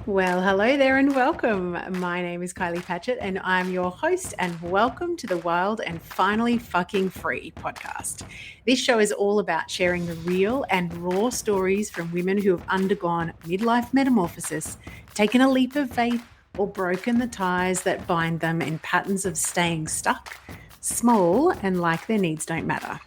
Well, hello there and welcome. My name is Kylie Patchett and I'm your host, and welcome to the Wild and Finally Fucking Free podcast. This show is all about sharing the real and raw stories from women who have undergone midlife metamorphosis, taken a leap of faith, or broken the ties that bind them in patterns of staying stuck, small, and like their needs don't matter.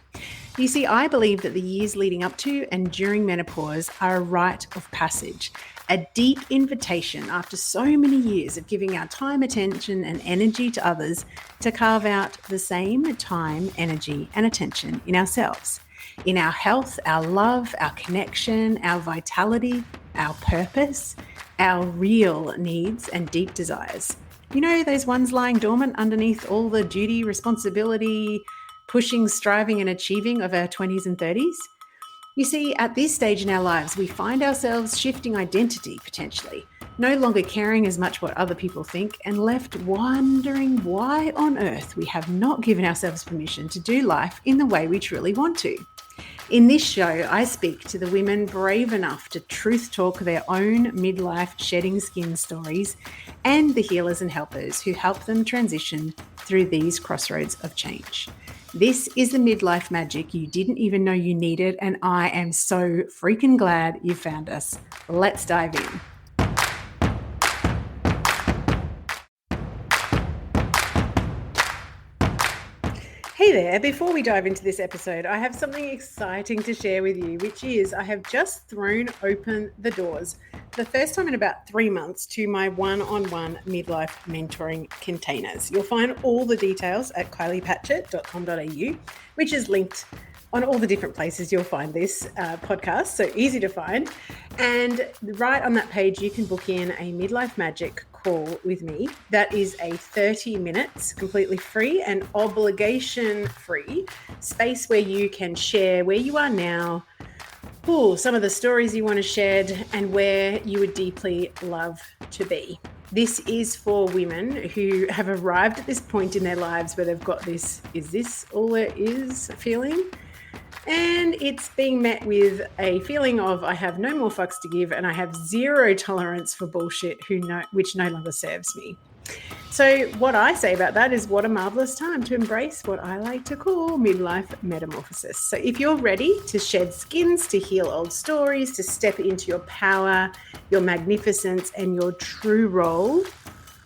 You see, I believe that the years leading up to and during menopause are a rite of passage, a deep invitation after so many years of giving our time, attention, and energy to others to carve out the same time, energy, and attention in ourselves, in our health, our love, our connection, our vitality, our purpose, our real needs and deep desires. You know, those ones lying dormant underneath all the duty, responsibility, pushing, striving, and achieving of our 20s and 30s? You see, at this stage in our lives, we find ourselves shifting identity potentially, no longer caring as much what other people think, and left wondering why on earth we have not given ourselves permission to do life in the way we truly want to. In this show, I speak to the women brave enough to truth talk their own midlife shedding skin stories and the healers and helpers who help them transition through these crossroads of change. This is the midlife magic you didn't even know you needed, and I am so freaking glad you found us. Let's dive in. Hey there, before we dive into this episode, I have something exciting to share with you, which is I have just thrown open the doors for the first time in about 3 months to my one-on-one midlife mentoring containers. You'll find all the details at kyliepatchett.com.au, which is linked on all the different places you'll find this podcast, so easy to find. And right on that page, you can book in a midlife magic call with me. That is a 30 minutes, completely free and obligation free space where you can share where you are now, some of the stories you want to shed, and where you would deeply love to be. This is for women who have arrived at this point in their lives where they've got this, is this all there is feeling? And it's being met with a feeling of I have no more fucks to give and I have zero tolerance for bullshit which no longer serves me. So what I say about that is what a marvelous time to embrace what I like to call midlife metamorphosis. So if you're ready to shed skins, to heal old stories, to step into your power, your magnificence, and your true role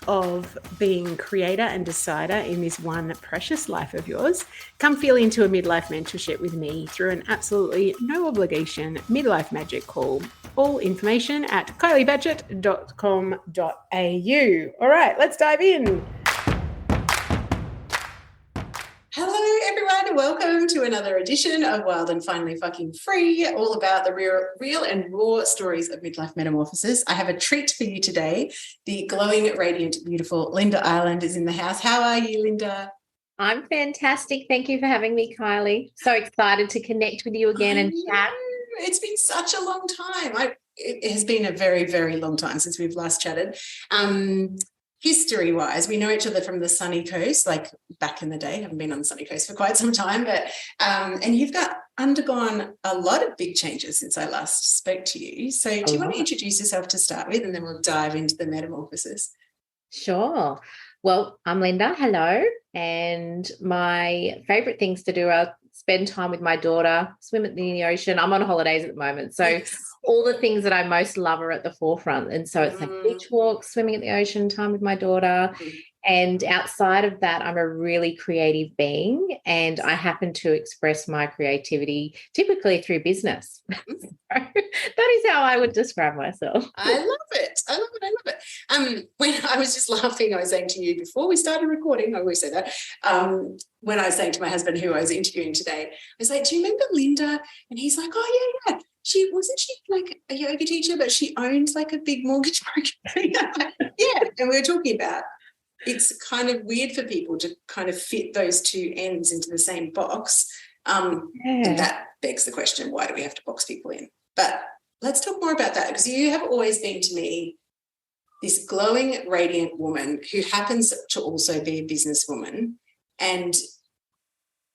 of being creator and decider in this one precious life of yours, come feel into a midlife mentorship with me through an absolutely no obligation midlife magic call. All information at kyliepatchett.com.au. All right, let's dive in. Hello, everyone, and welcome to another edition of Wild and Finally Fucking Free, all about the real and raw stories of midlife metamorphosis. I have a treat for you today. The glowing, radiant, beautiful Linda Ireland is in the house. How are you, Linda? I'm fantastic. Thank you for having me, Kylie. So excited to connect with you again and chat. It's been such a long time. It has been a very, very long time since we've last chatted. History-wise, we know each other from the sunny coast, like back in the day. Haven't been on the sunny coast for quite some time, but and you've undergone a lot of big changes since I last spoke to you. So do you want to introduce yourself to start with, and then we'll dive into the metamorphosis? Sure. Well, I'm Linda. Hello. And my favourite things to do are spend time with my daughter, swim in the ocean. I'm on holidays at the moment. So yes. All the things that I most love are at the forefront. And so it's like beach walks, swimming at the ocean, time with my daughter. And outside of that, I'm a really creative being, and I happen to express my creativity typically through business. So that is how I would describe myself. I love it. When I was just laughing, I was saying to you before we started recording, I always say that, when I was saying to my husband who I was interviewing today, I was like, do you remember Linda? And he's like, oh, yeah. She like a yoga teacher, but she owns like a big mortgage broker. Yeah. And we were talking about it's kind of weird for people to kind of fit those two ends into the same box. And that begs the question, why do we have to box people in? But let's talk more about that, because you have always been to me this glowing, radiant woman who happens to also be a businesswoman, and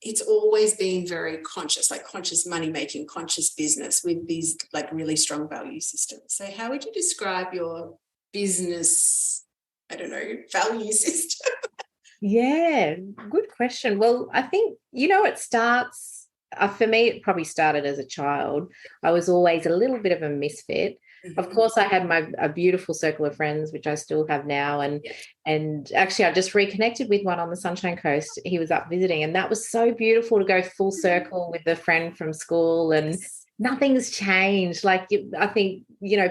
it's always been very conscious, like conscious money-making, conscious business with these like really strong value systems. So how would you describe your business, I don't know, value system? Yeah, good question. Well, I think, it starts, for me, it probably started as a child. I was always a little bit of a misfit. Of course, I had a beautiful circle of friends, which I still have now. And actually, I just reconnected with one on the Sunshine Coast. He was up visiting, and that was so beautiful to go full circle with a friend from school, and nothing's changed. Like, I think,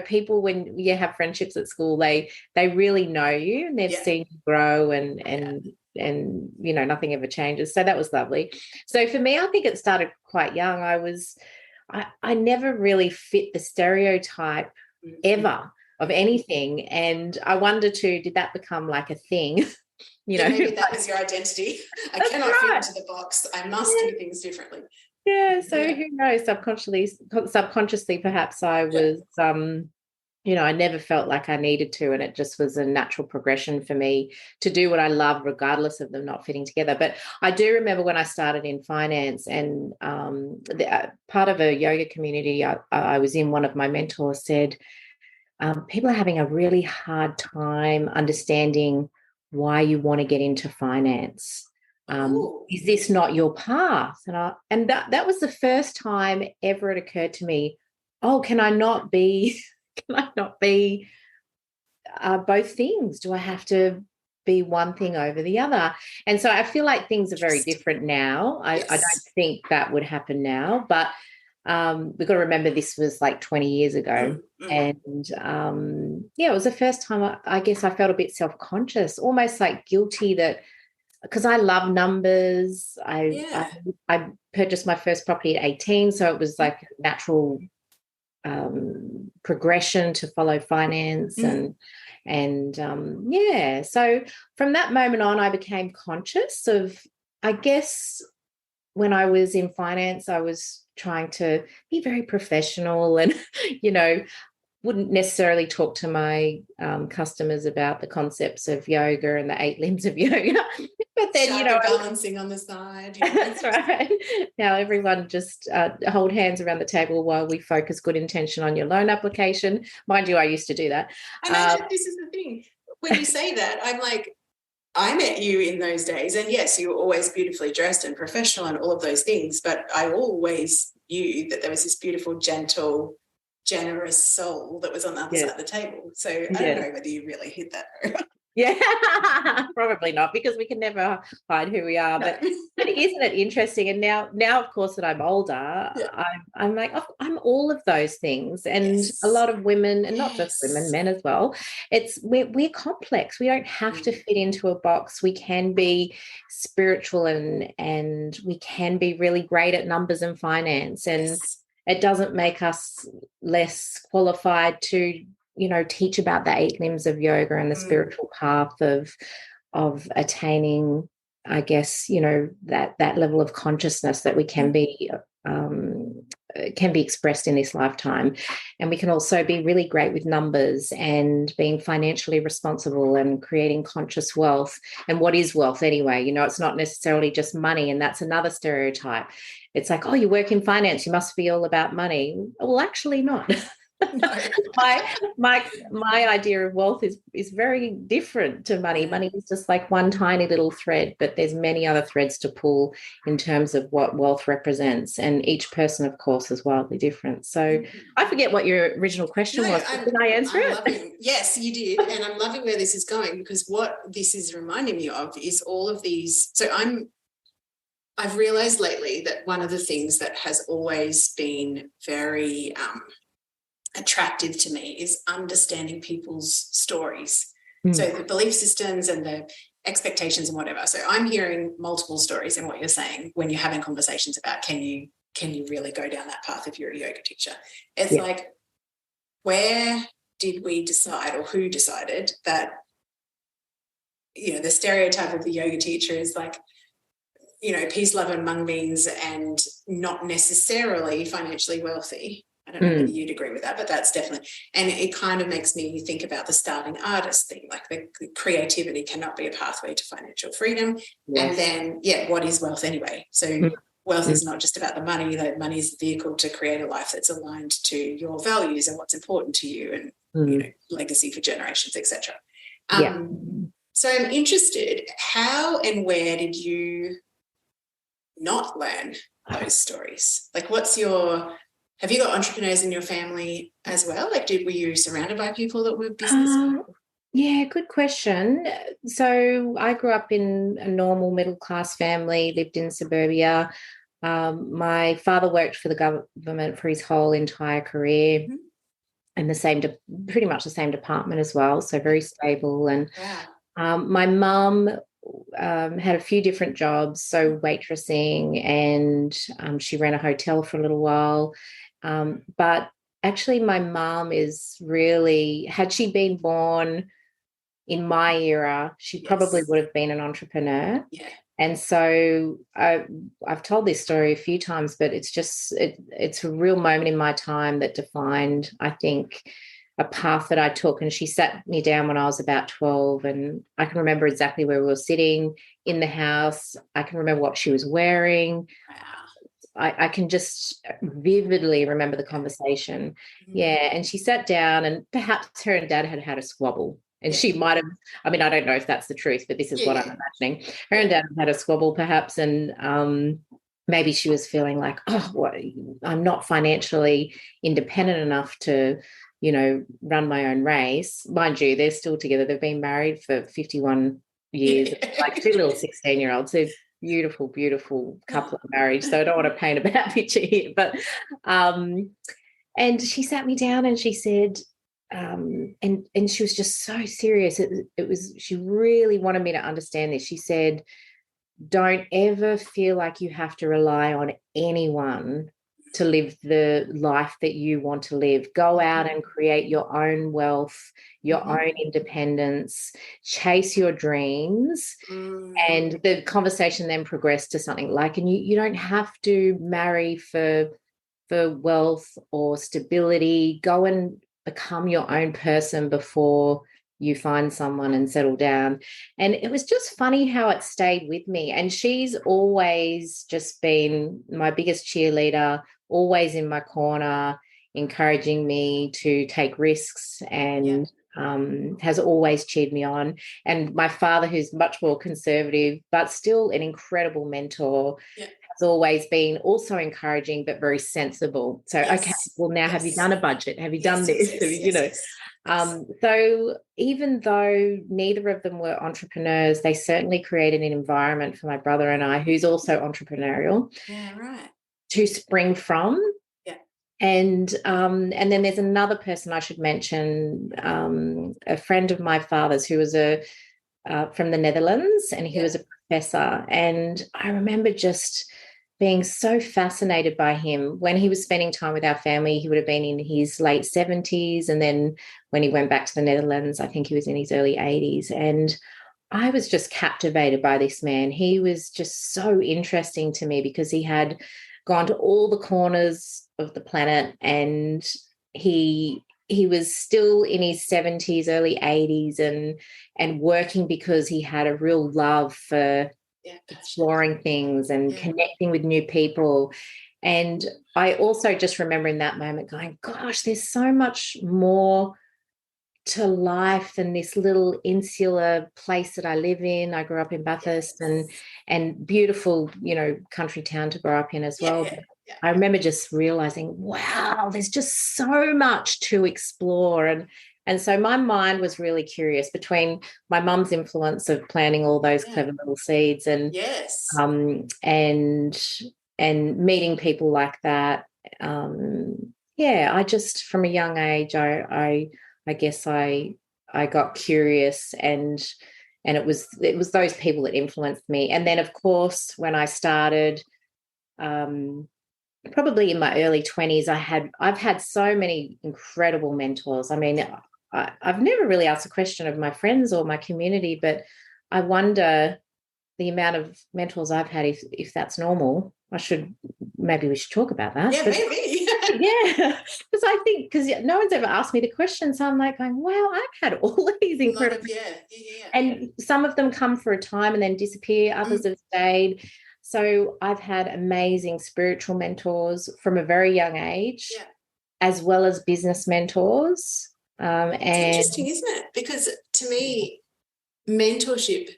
people, when you have friendships at school, they really know you, and they've seen you grow, and nothing ever changes. So that was lovely. So for me, I think it started quite young. I never really fit the stereotype ever of anything. And I wonder too, did that become like a thing? Maybe that was your identity. I cannot fit into the box. I must do things differently. Yeah. So who knows? Subconsciously, perhaps I was, I never felt like I needed to, and it just was a natural progression for me to do what I love, regardless of them not fitting together. But I do remember when I started in finance, and part of a yoga community I was in, one of my mentors said, people are having a really hard time understanding why you want to get into finance. Is this not your path? And that was the first time ever it occurred to me, oh, can I not be both things? Do I have to be one thing over the other? And so I feel like things are very different now. I don't think that would happen now, but we've got to remember this was like 20 years ago. And it was the first time I guess I felt a bit self-conscious, almost like guilty, that because I love numbers. I purchased my first property at 18, so it was like a natural progression to follow finance. So from that moment on, I became conscious of, I guess, when I was in finance, I was trying to be very professional and wouldn't necessarily talk to my customers about the concepts of yoga and the 8 limbs of yoga. But then, balancing on the side. That's right. Now everyone just hold hands around the table while we focus good intention on your loan application. Mind you, I used to do that. And this is the thing. When you say that, I'm like, I met you in those days, and yes, you were always beautifully dressed and professional and all of those things, but I always knew that there was this beautiful, gentle, generous soul that was on the other side of the table. So I don't know whether you really hit that very well. Yeah, probably not, because we can never hide who we are. No. But isn't it interesting? And now, of course, that I'm older, I'm like, I'm all of those things. And a lot of women, and not just women, men as well, we're complex. We don't have to fit into a box. We can be spiritual and we can be really great at numbers and finance. And it doesn't make us less qualified to teach about the 8 limbs of yoga and the spiritual path of attaining, I guess, that level of consciousness that we can be expressed in this lifetime. And we can also be really great with numbers and being financially responsible and creating conscious wealth. And what is wealth anyway? It's not necessarily just money, and that's another stereotype. It's like, oh, you work in finance, you must be all about money. Well, actually not. No. my idea of wealth is very different to money. Money is just like one tiny little thread, but there's many other threads to pull in terms of what wealth represents, and each person, of course, is wildly different. So I forget what your original question was. Did I answer it? Yes, you did. And I'm loving where this is going, because what this is reminding me of is all of these. So I've realized lately that one of the things that has always been very attractive to me is understanding people's stories. So the belief systems and the expectations and whatever. So I'm hearing multiple stories in what you're saying when you're having conversations about can you really go down that path if you're a yoga teacher? It's like, where did we decide, or who decided that the stereotype of the yoga teacher is like, peace, love and mung beans, and not necessarily financially wealthy? I don't know whether you'd agree with that, but that's definitely, and it kind of makes me think about the starving artist thing, like the creativity cannot be a pathway to financial freedom. And then, what is wealth anyway? So wealth is not just about the money. That money is the vehicle to create a life that's aligned to your values and what's important to you. And legacy for generations, etc. Yeah. So I'm interested, how and where did you not learn those stories? Like, have you got entrepreneurs in your family as well? Like, were you surrounded by people that were business people? Yeah, good question. So I grew up in a normal middle-class family, lived in suburbia. My father worked for the government for his whole entire career, and pretty much the same department as well. So very stable. And my mum had a few different jobs, so waitressing, and she ran a hotel for a little while. But actually, my mum is really, had she been born in my era, she probably would have been an entrepreneur. Yeah. And so I've told this story a few times, but it's a real moment in my time that defined, I think, a path that I took. And she sat me down when I was about 12, and I can remember exactly where we were sitting in the house. I can remember what she was wearing. I can just vividly remember the conversation. Yeah. And she sat down, and perhaps her and dad had had a squabble. And she might have, I mean, I don't know if that's the truth, but this is what I'm imagining. Her and dad had a squabble perhaps, and maybe she was feeling like, I'm not financially independent enough to, run my own race. Mind you, they're still together. They've been married for 51 years, like two little 16-year-olds. They're beautiful, beautiful couple of marriage. So I don't want to paint a bad picture here. But and she sat me down and she said, and she was just so serious. It was, she really wanted me to understand this. She said, don't ever feel like you have to rely on anyone to live the life that you want to live. Go out and create your own wealth, your own independence, chase your dreams. And the conversation then progressed to something like, and you don't have to marry for wealth or stability. Go and become your own person before you find someone and settle down. And it was just funny how it stayed with me. And she's always just been my biggest cheerleader, always in my corner, encouraging me to take risks, and has always cheered me on. And my father, who's much more conservative, but still an incredible mentor, has always been also encouraging, but very sensible. So, okay, well, now have you done a budget? Have you done this? So even though neither of them were entrepreneurs, they certainly created an environment for my brother and I, who's also entrepreneurial, to spring from. And then there's another person I should mention, a friend of my father's who was from the Netherlands, and he was a professor. And I remember just being so fascinated by him. When he was spending time with our family, he would have been in his late 70s. And then when he went back to the Netherlands, I think he was in his early 80s. And I was just captivated by this man. He was just so interesting to me because he had gone to all the corners of the planet, and he was still in his 70s, early 80s, and working because he had a real love for exploring things and connecting with new people. And I also just remember in that moment going, gosh, there's so much more to life than this little insular place that I live in. I grew up in Bathurst, and beautiful, country town to grow up in as well. I remember just realizing, wow, there's just so much to explore. And so my mind was really curious between my mum's influence of planting all those clever little seeds and and meeting people like that. I just, from a young age, I guess I got curious, and it was those people that influenced me. And then, of course, when I started, probably in my early 20s, I've had so many incredible mentors. I mean, I've never really asked a question of my friends or my community, but I wonder the amount of mentors I've had, if that's normal. Maybe we should talk about that. Yeah, maybe. Because I think, because no one's ever asked me the question, so I'm like going, wow, I've had all these incredible, and some of them come for a time and then disappear. Others have stayed. So I've had amazing spiritual mentors from a very young age, as well as business mentors. It's And interesting, isn't it? Because to me, mentorship,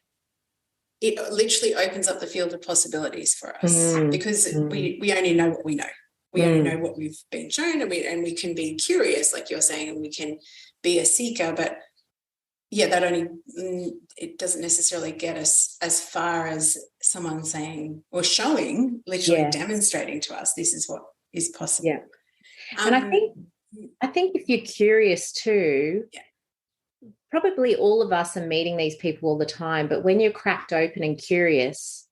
it literally opens up the field of possibilities for us, because we only know what we know. We only know what we've been shown, and we can be curious, like you're saying, and we can be a seeker. But yeah, that only, it doesn't necessarily get us as far as someone saying or showing, literally demonstrating to us this is what is possible. Yeah. And I think if you're curious too, probably all of us are meeting these people all the time, but when you're cracked open and curious,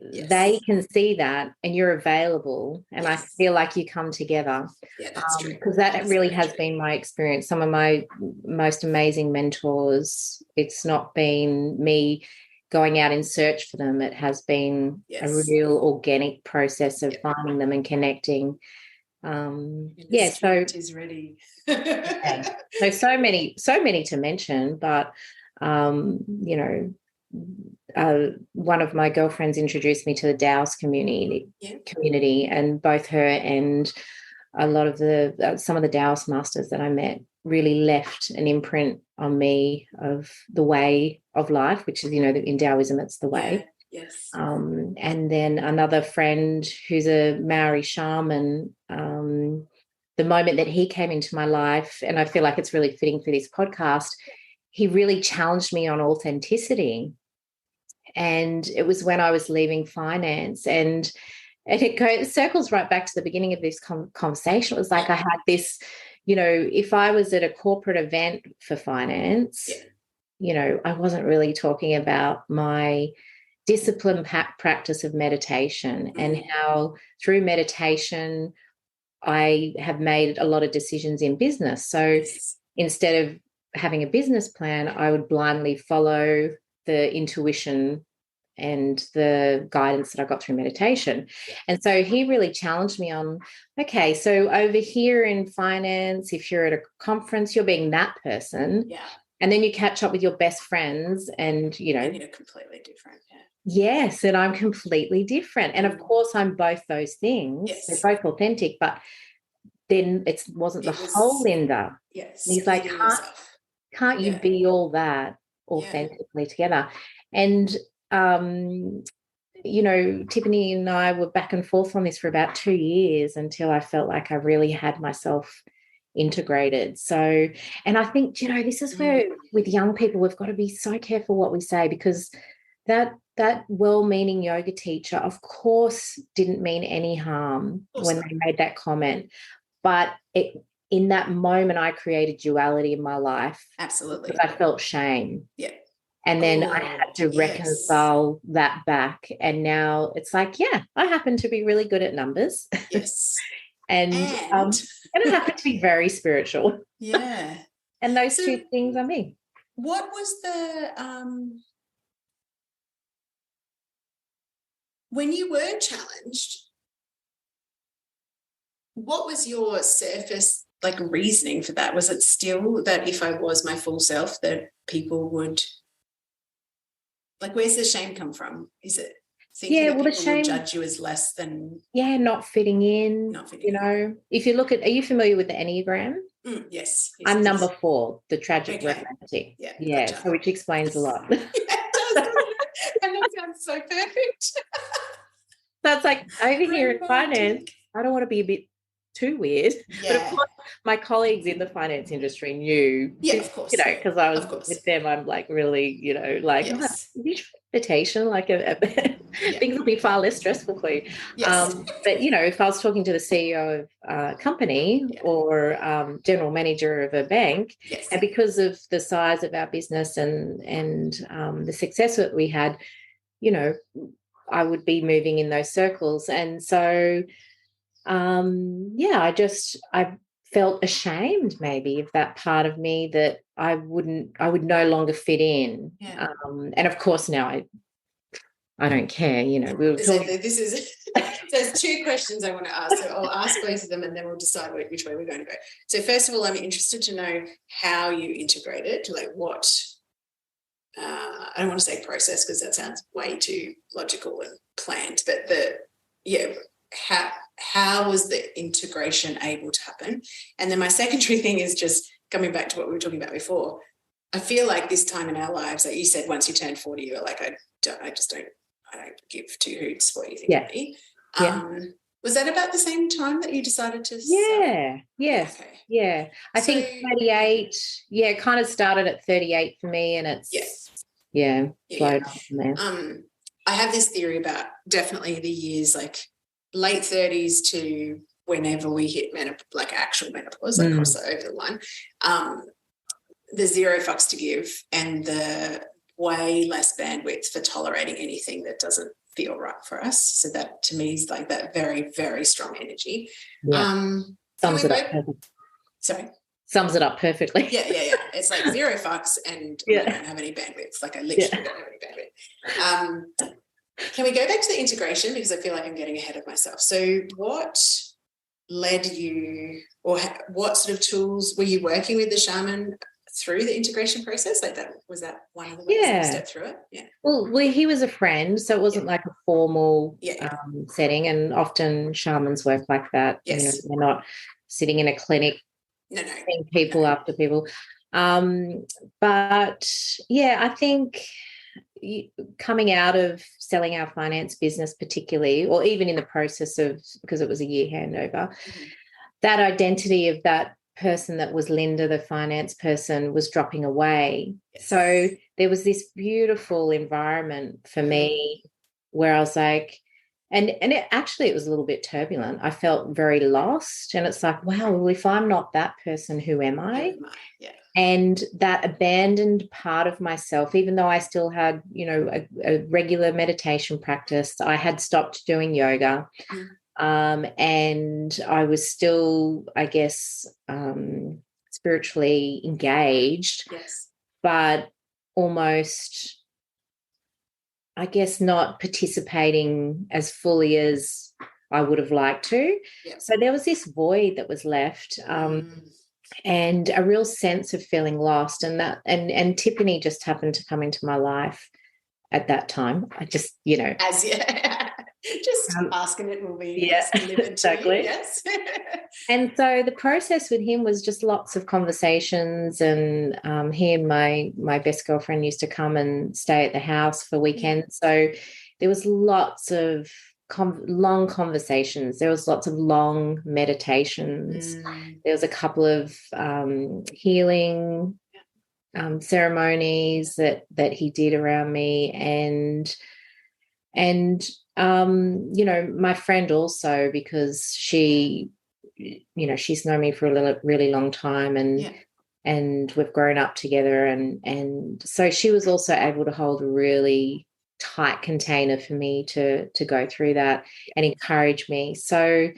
they can see that and you're available, and I feel like you come together. Yeah, that's true. Because that really has been my experience. Some of my most amazing mentors, it's not been me going out in search for them. It has been a real organic process of finding them and connecting. So is ready. so many to mention, but one of my girlfriends introduced me to the Taoist community, and both her and a lot of some of the Taoist masters that I met really left an imprint on me of the way of life, which is, in Taoism, it's the way. Yes. And then another friend who's a Maori shaman, the moment that he came into my life, and I feel like it's really fitting for this podcast, he really challenged me on authenticity. And it was when I was leaving finance, and it circles right back to the beginning of this conversation. It was like I had this, if I was at a corporate event for finance, I wasn't really talking about my disciplined practice of meditation and how through meditation I have made a lot of decisions in business. So instead of having a business plan, I would blindly follow the intuition and the guidance that I got through meditation. And so he really challenged me on, okay, so over here in finance, if you're at a conference, you're being that person. Yeah. And then you catch up with your best friends and, you're completely different. Yeah. Yes, and I'm completely different. And of course, I'm both those things. Yes. They're both authentic, but then it wasn't the whole Linda. Yes. And he's like, can't you be all that authentically together? And, Tiffany and I were back and forth on this for about 2 years until I felt like I really had myself integrated. So, and I think, this is where with young people, we've got to be so careful what we say, because that well-meaning yoga teacher, of course, didn't mean any harm when they made that comment. But in that moment, I created duality in my life. Absolutely. Because I felt shame. Yeah. And then I had to reconcile that back. And now it's like, I happen to be really good at numbers. Yes. and I happen to be very spiritual. Yeah. And those two things are me. What was the when you were challenged, what was your surface reasoning for that? Was it still that if I was my full self, that people would where's the shame come from? Is it thinking that people would judge you as less than not fitting in? If you look at, are you familiar with the Enneagram? Yes. I'm number 4, the tragic romantic. Yeah. Gotcha. So which explains a lot. Yeah, it does. And that sounds so perfect. That's like over here in finance, I don't want to be a bit too weird. Yeah. But of course, my colleagues in the finance industry knew. Yeah, of course. Because I was with them, I'm really, invitation, things will be far less stressful for you. Yes. But, if I was talking to the CEO of a company or general manager of a bank, and because of the size of our business and the success that we had, I would be moving in those circles. And so, I felt ashamed maybe of that part of me that I would no longer fit in. Yeah. And of course now I don't care, we were talking. This is, there's 2 questions I want to ask. So I'll ask both of them and then we'll decide which way we're going to go. So first of all, I'm interested to know how you integrated, what, I don't want to say process because that sounds way too logical and planned, but how was the integration able to happen? And then my secondary thing is just coming back to what we were talking about before, I feel like this time in our lives, like you said, once you turn 40, you're like, I don't give two hoots what you think of me. Was that about the same time that you decided to sell? Yes. Okay. Yeah. I think 38, it kind of started at 38 for me, and it's flowed on from there. I have this theory about definitely the years like late 30s to whenever we hit like actual menopause, like cross over the line. The zero fucks to give and the way less bandwidth for tolerating anything that doesn't feel right for us. So that to me is like that very, very strong energy. Sums it up perfectly. Sorry? Sums it up perfectly. Yeah. It's like zero fucks and I don't have any bandwidth. Like I literally don't have any bandwidth. Can we go back to the integration, because I feel like I'm getting ahead of myself. So what led you, or what sort of tools were you working with the shaman through the integration process? Like that, was that one of the ways you stepped through it? Yeah. Well, he was a friend, so it wasn't like a formal setting, and often shamans work like that. Yes. They're not sitting in a clinic seeing people after people. But I think coming out of selling our finance business particularly, or even in the process of, because it was a year handover, that identity of that person that was Linda, the finance person, was dropping away. So there was this beautiful environment for me where I was like, and it was a little bit turbulent. I felt very lost, and it's like, wow, well, if I'm not that person, who am I? Yeah. And that abandoned part of myself, even though I still had, a regular meditation practice, I had stopped doing yoga. And I was still, I guess, spiritually engaged, but almost, I guess, not participating as fully as I would have liked to. So there was this void that was left, and a real sense of feeling lost. And Tiffany just happened to come into my life at that time. I just, just asking it will be exactly. Yes. And so the process with him was just lots of conversations, and he and my best girlfriend used to come and stay at the house for weekends. So there was lots of long conversations. There was lots of long meditations. There was a couple of healing ceremonies that he did around me, and my friend also, because she's known me for a really long time, and we've grown up together, and so she was also able to hold a really tight container for me to go through that and encourage me. So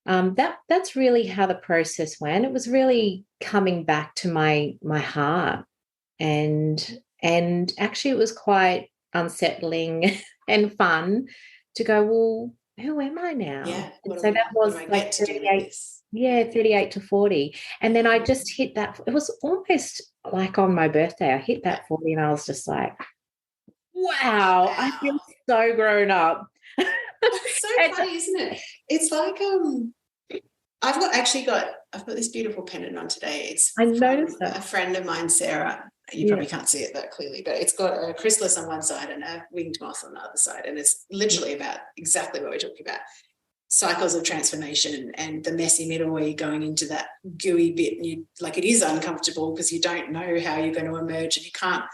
that's really how the process went. It was really coming back to my heart, and actually it was quite unsettling and fun to go, well, who am I now? And so that was like 38 to 40. And then I just hit that. It was almost like on my birthday, I hit that 40, and I was just like, wow. I feel so grown up. It's so funny, isn't it? It's like I've got this beautiful pendant on today. It's from a friend of mine, Sarah. You probably can't see it that clearly, but it's got a chrysalis on one side and a winged moth on the other side. And it's literally about exactly what we're talking about. Cycles of transformation and the messy middle where you're going into that gooey bit, and it is uncomfortable because you don't know how you're going to emerge, and you can't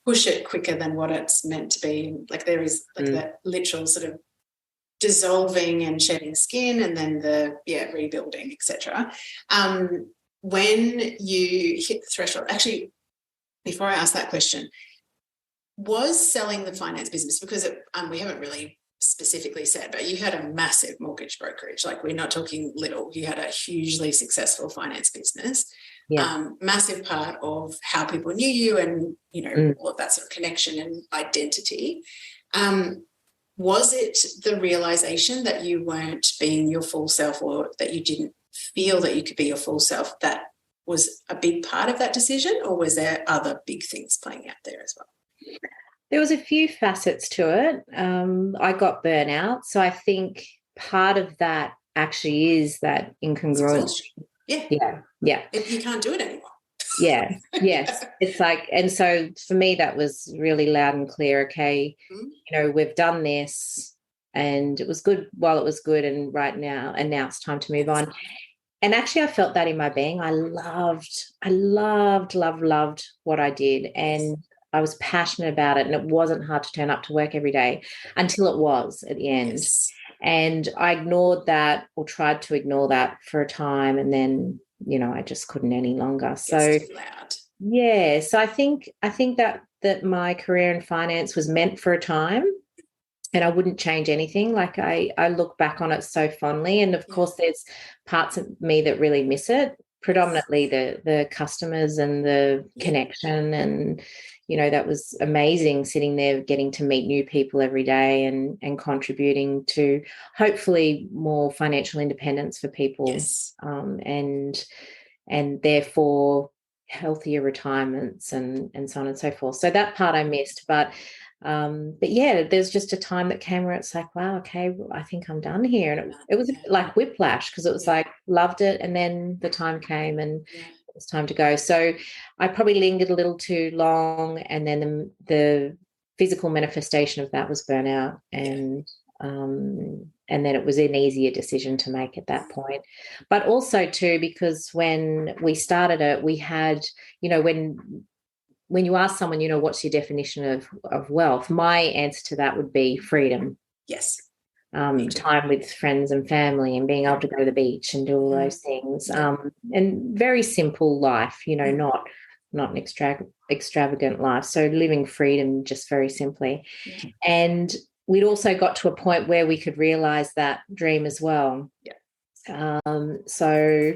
push it quicker than what it's meant to be. Like there is that literal sort of dissolving and shedding skin, and then the rebuilding, etc. When you hit the threshold, actually, before I ask that question, was selling the finance business, because we haven't really specifically said, but you had a massive mortgage brokerage. Like, we're not talking little. You had a hugely successful finance business. Massive part of how people knew you, and all of that sort of connection and identity. Was it the realization that you weren't being your full self, or that you didn't feel that you could be your full self, that was a big part of that decision, or was there other big things playing out there as well? There was a few facets to it. I got burnout, so I think part of that actually is that incongruence. Yeah. Yeah. You can't do it anymore. Yeah. Yes. It's like, and so for me, that was really loud and clear. Okay, we've done this and it was good while it was good. And now it's time to move on. And actually, I felt that in my being. I loved what I did. And I was passionate about it. And it wasn't hard to turn up to work every day until it was at the end. Yes. And I ignored that, or tried to ignore that for a time. And then, I just couldn't any longer. So, too loud. yeah. So I think that my career in finance was meant for a time, and I wouldn't change anything. Like I look back on it so fondly. And of course, there's parts of me that really miss it, predominantly the customers and the connection. And, that was amazing, sitting there getting to meet new people every day and contributing to hopefully more financial independence for people. Yes. And therefore healthier retirements and so on and so forth. So that part I missed. But yeah, there's just a time that came where it's like, wow, okay, I think I'm done here. And it was like whiplash, because it was like, loved it. And then the time came and it was time to go. So I probably lingered a little too long. And then the physical manifestation of that was burnout. And then it was an easier decision to make at that point. But also too, because when we started it, we had, when you ask someone, what's your definition of wealth, my answer to that would be freedom. Yes. Time with friends and family, and being able to go to the beach and do all those things. And very simple life, not an extravagant life. So living freedom just very simply. Yeah. And we'd also got to a point where we could realize that dream as well. Yeah. So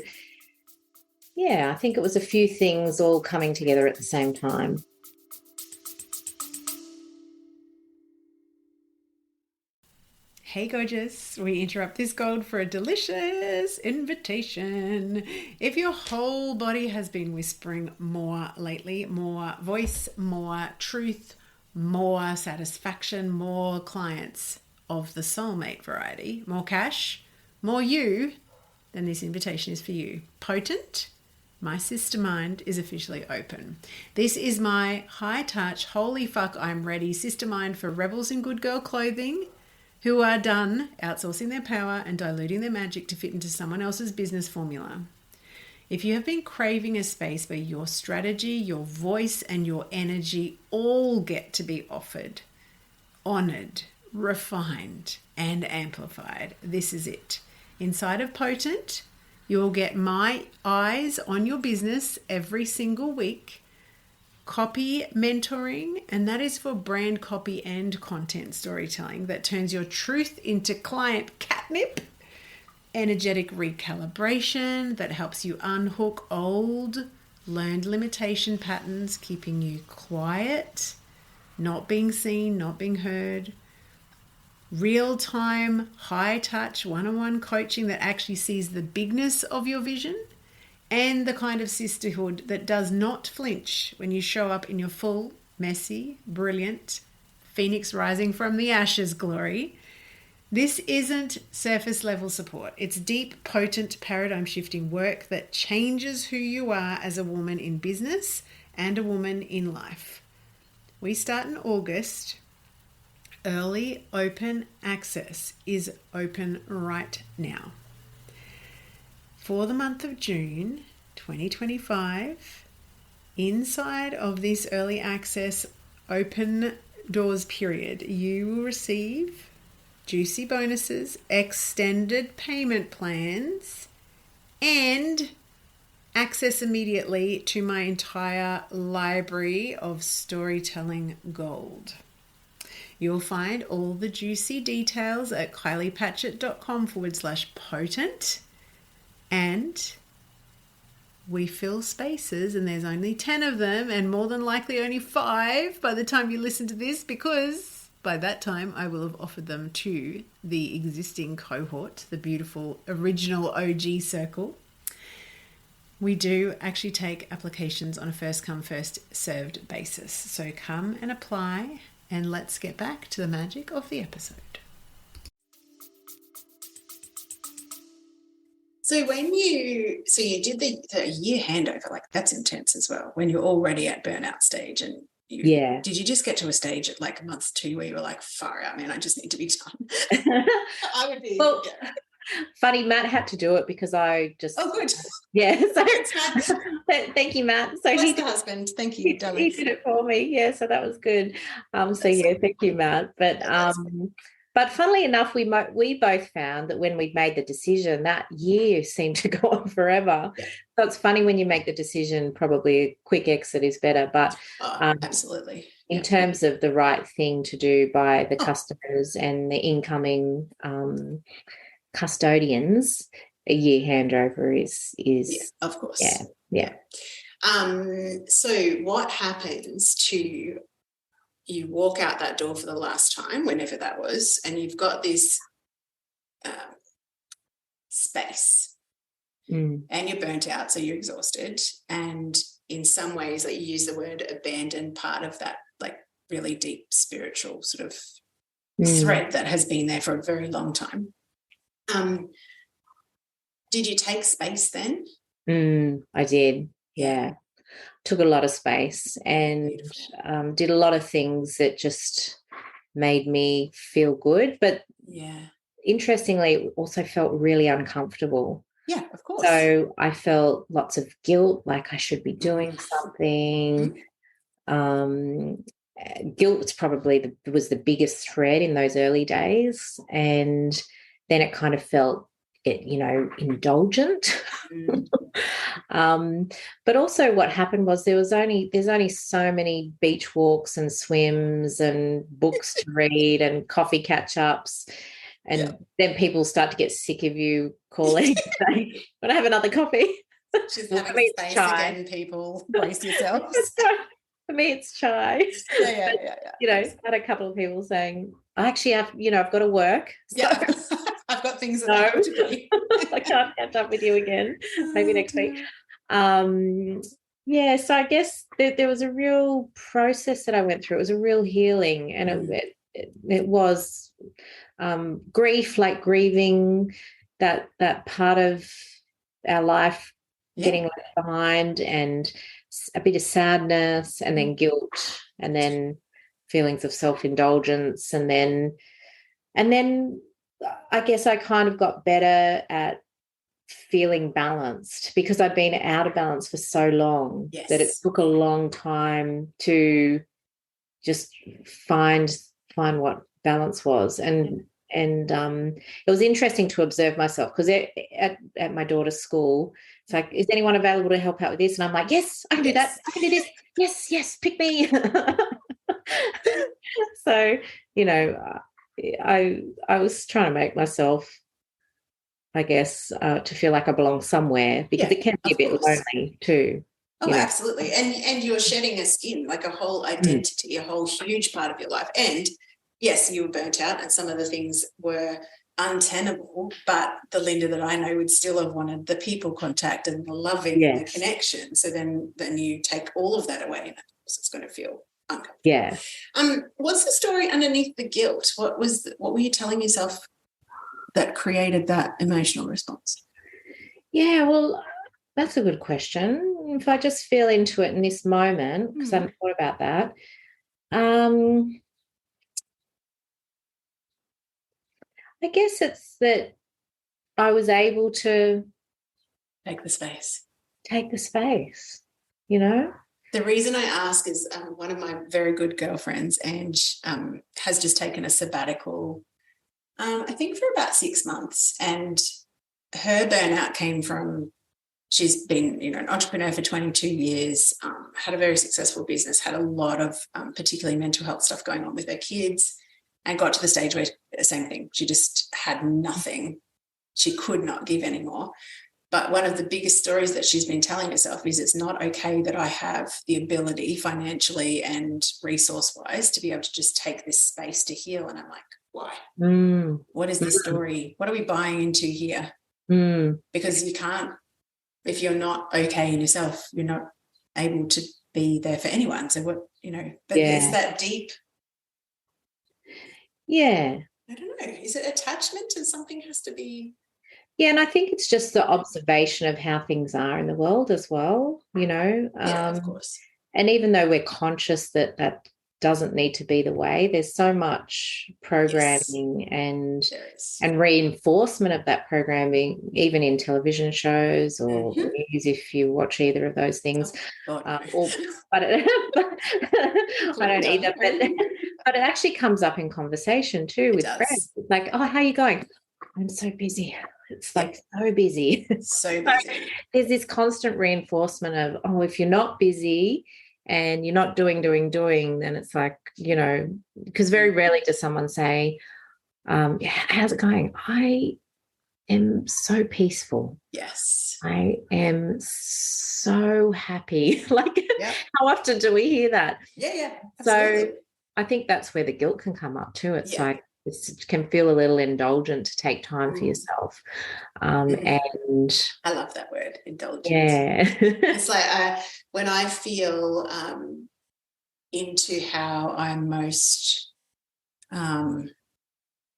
yeah, I think it was a few things all coming together at the same time. Hey gorgeous, we interrupt this gold for a delicious invitation. If your whole body has been whispering more lately, more voice, more truth, more satisfaction, more clients of the soulmate variety, more cash, more you, then this invitation is for you. Potent, my sister mind is officially open. This is my high touch, holy fuck, I'm ready sister mind for rebels in good girl clothing who are done outsourcing their power and diluting their magic to fit into someone else's business formula. If you have been craving a space where your strategy, your voice, and your energy all get to be offered, honored, refined, and amplified, this is it. Inside of Potent, you'll get my eyes on your business every single week, copy mentoring, and that is for brand copy and content storytelling that turns your truth into client catnip, energetic recalibration that helps you unhook old learned limitation patterns, keeping you quiet, not being seen, not being heard, real-time high-touch one-on-one coaching that actually sees the bigness of your vision, and the kind of sisterhood that does not flinch when you show up in your full, messy, brilliant, phoenix rising from the ashes glory. This isn't surface level support. It's deep, potent, paradigm shifting work that changes who you are as a woman in business and a woman in life. We start in August. Early open access is open right now. For the month of June 2025, inside of this early access open doors period, you will receive juicy bonuses, extended payment plans, and access immediately to my entire library of storytelling gold. You'll find all the juicy details at kyliepatchett.com/potent. And we fill spaces, and there's only 10 of them, and more than likely only 5 by the time you listen to this, because by that time I will have offered them to the existing cohort, the beautiful original OG circle. We do actually take applications on a first come, first served basis. So come and apply, and let's get back to the magic of the episode. So you did the year handover, like that's intense as well, when you're already at burnout stage, and did you just get to a stage at like month 2 where you were like, far out, man, I just need to be done? I would be. Well, funny, Matt had to do it because I just. Oh, good. Yeah. So thanks, Matt. Thank you, Matt. So Bless the husband. Thank you, darling. He did it for me. Yeah, so that was good. Thank you, Matt. But funnily enough, we both found that when we'd made the decision, that year seemed to go on forever. Yeah. So it's funny when you make the decision, probably a quick exit is better. But absolutely. In terms of the right thing to do by the customers and the incoming custodians, a year handover is of course. Yeah. So what happens to you walk out that door for the last time, whenever that was, and you've got this space and you're burnt out, so you're exhausted, and in some ways, like you use the word abandon part of that like really deep spiritual sort of thread that has been there for a very long time. Did you take space then? I did. Yeah. Took a lot of space and did a lot of things that just made me feel good. But interestingly, it also felt really uncomfortable. Yeah, of course. So I felt lots of guilt, like I should be doing something. Guilt was the biggest thread in those early days. And then it kind of felt indulgent. But also what happened was there's only so many beach walks and swims and books to read and coffee catch-ups, and then people start to get sick of you calling saying, "Want to have another coffee?" She's having space again, people. Brace yourselves. For me, it's chai. Yeah. I had a couple of people saying, "I actually have, I've got to work." So I've got things that I have to do. I can't catch up with you again. Maybe next week. So I guess there was a real process that I went through. It was a real healing, and it was grief, like grieving that part of our life getting left behind, and a bit of sadness, and then guilt, and then feelings of self-indulgence, and then I guess I kind of got better at feeling balanced because I'd been out of balance for so long that it took a long time to just find what balance was. And it was interesting to observe myself because at my daughter's school, it's like, is anyone available to help out with this? And I'm like, yes, I can do that. I can do this. Yes, pick me. So, I was trying to make myself, I guess, to feel like I belong somewhere, because it can be a bit lonely too. Oh, absolutely. And you're shedding a skin, like a whole identity, a whole huge part of your life. And yes, you were burnt out and some of the things were untenable, but the Linda that I know would still have wanted the people contact and the loving and the connection. So then you take all of that away, and of course it's going to feel uncomfortable. Yeah. What's the story underneath the guilt? What were you telling yourself that created that emotional response? Yeah, well, that's a good question. If I just feel into it in this moment, because I haven't thought about that. I guess it's that I was able to take the space. The reason I ask is one of my very good girlfriends, and has just taken a sabbatical, I think for about 6 months, and her burnout came from, she's been an entrepreneur for 22 years, had a very successful business, had a lot of particularly mental health stuff going on with her kids, and got to the stage where, same thing, she just had nothing. She could not give anymore. But one of the biggest stories that she's been telling herself is, it's not okay that I have the ability financially and resource-wise to be able to just take this space to heal. And I'm like, why? What is the story? What are we buying into here? Because you can't, if you're not okay in yourself, you're not able to be there for anyone. So but there's that deep. Yeah. I don't know. Is it attachment, and something has to be? Yeah, and I think it's just the observation of how things are in the world as well, you know. Yeah, of course. And even though we're conscious that that doesn't need to be the way, there's so much Yes, programming there is. and reinforcement of that programming, even in television shows or Mm-hmm. news, if you watch either of those things. Oh, God, Or I don't, I don't either, but it actually comes up in conversation too it with friends. does. It's like, oh, how are you going? I'm so busy. It's Yeah, like so busy. so So busy. there's this constant reinforcement of, oh, if you're not busy and you're not doing, then it's like, you know, because very rarely does someone say, yeah, how's it going? I am so peaceful. Yes. I am so happy. Like, Yeah. how often do we hear that? Yeah, yeah, So absolutely. I think that's where the guilt can come up too. It's Yeah. like, it can feel a little indulgent to take time for Mm. yourself. Mm. And I love that word, indulgence. yeah. It's like when I feel into how um,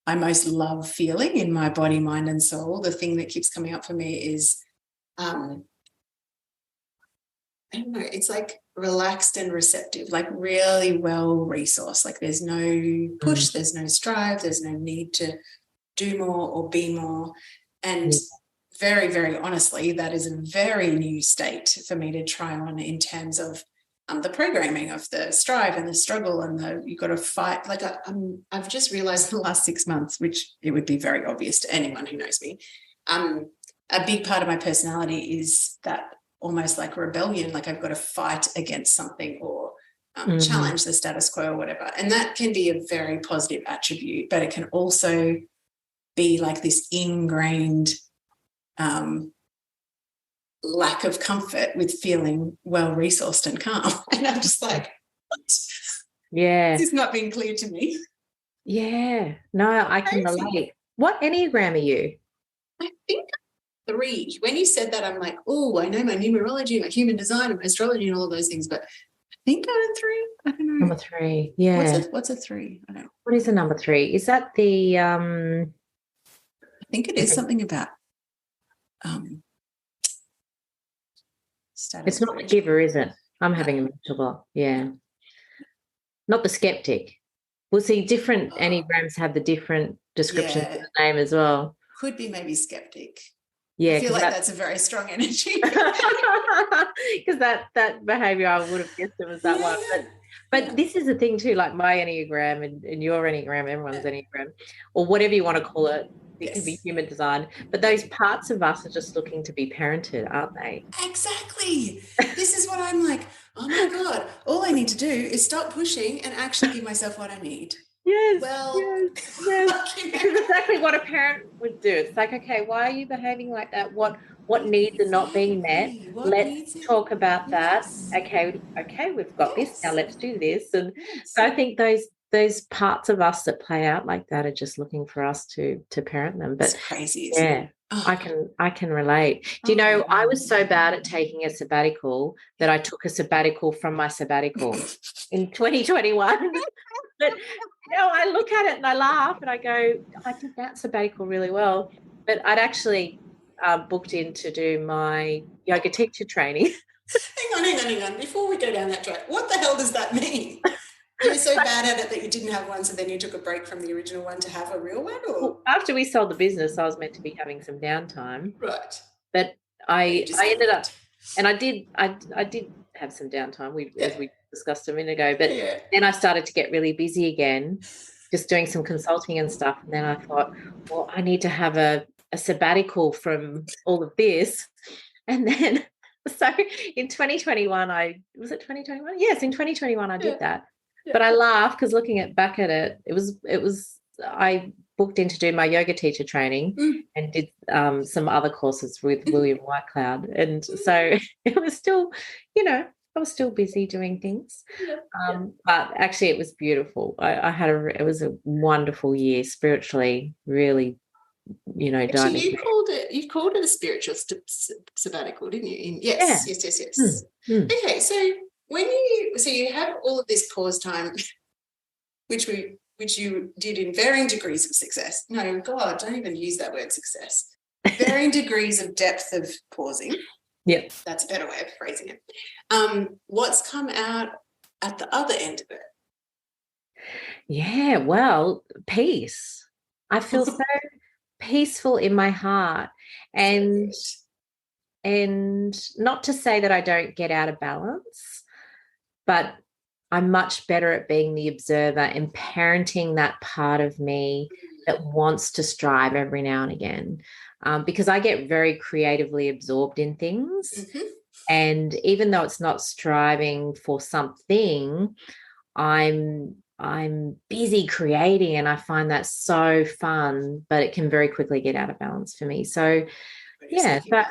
I most love feeling in my body, mind, and soul, the thing that keeps coming up for me is um, I don't know, it's like relaxed and receptive, like really well resourced. Like there's no push, there's no strive, there's no need to do more or be more. And very, very honestly, that is a very new state for me to try on in terms of the programming of the strive and the struggle and the you've got to fight. Like I've just realized in the last 6 months, which it would be very obvious to anyone who knows me, a big part of my personality is that almost like rebellion, like I've got to fight against something or challenge the status quo or whatever. And that can be a very positive attribute, but it can also be like this ingrained lack of comfort with feeling well resourced and calm. And I'm just like, what? Yeah. This is not being clear to me. Yeah. No, I can relate. What Enneagram are you? I think 3. When you said that, I'm like, oh, I know my numerology, my human design, and my astrology, and all of those things. But I think I'm a 3. I don't know. Number 3. Yeah. What's a 3? I don't know. What is a number 3? Is that the I think it is something about status. It's not the giver, is it? I'm having a mental block. Yeah. Not the skeptic. We'll see different Enneagrams have the different descriptions of the name as well. Could be maybe skeptic. Yeah, I feel like that's a very strong energy. Because that behavior, I would have guessed it was that one. But this is the thing too, like my Enneagram and your Enneagram, everyone's Enneagram, or whatever you want to call it. It can be human design. But those parts of us are just looking to be parented, aren't they? Exactly. This is what I'm like, oh my God, all I need to do is stop pushing and actually give myself what I need. Yes. Well, yes. This is exactly what a parent would do. It's like, okay, why are you behaving like that? What needs are not being met? Let's talk about that. Okay, we've got this now. Let's do this. And so I think those parts of us that play out like that are just looking for us to parent them. But it's crazy, isn't it? I can relate. Do you know, I was so bad at taking a sabbatical that I took a sabbatical from my sabbatical in 2021. But I look at it and I laugh and I go, I did that sabbatical really well. But I'd actually booked in to do my yoga teacher training. Hang on. Before we go down that track, what the hell does that mean? You were so bad at it that you didn't have one, so then you took a break from the original one to have a real one? Or? Well, after we sold the business, I was meant to be having some downtime. Right. But I ended up, and I did have some downtime, as we discussed a minute ago. But then I started to get really busy again, just doing some consulting and stuff. And then I thought, well, I need to have a sabbatical from all of this. And then, so in 2021, was it 2021? Yes, in 2021 I did that. Yeah. But I laugh because looking back at it, it was I booked in to do my yoga teacher training and did some other courses with William Whitecloud. And so it was still, I was still busy doing things. But actually it was beautiful. It was a wonderful year spiritually, really, actually, you called it a spiritual sabbatical, didn't you? Yes. Okay, so when you have all of this pause time, which you did in varying degrees of success. No, God, don't even use that word success. varying degrees of depth of pausing. Yep. That's a better way of phrasing it. What's come out at the other end of it? Yeah, well, peace. I feel so peaceful in my heart. And not to say that I don't get out of balance, but I'm much better at being the observer and parenting that part of me that wants to strive every now and again. Because I get very creatively absorbed in things. Mm-hmm. And even though it's not striving for something, I'm busy creating, and I find that so fun, but it can very quickly get out of balance for me. So yeah, but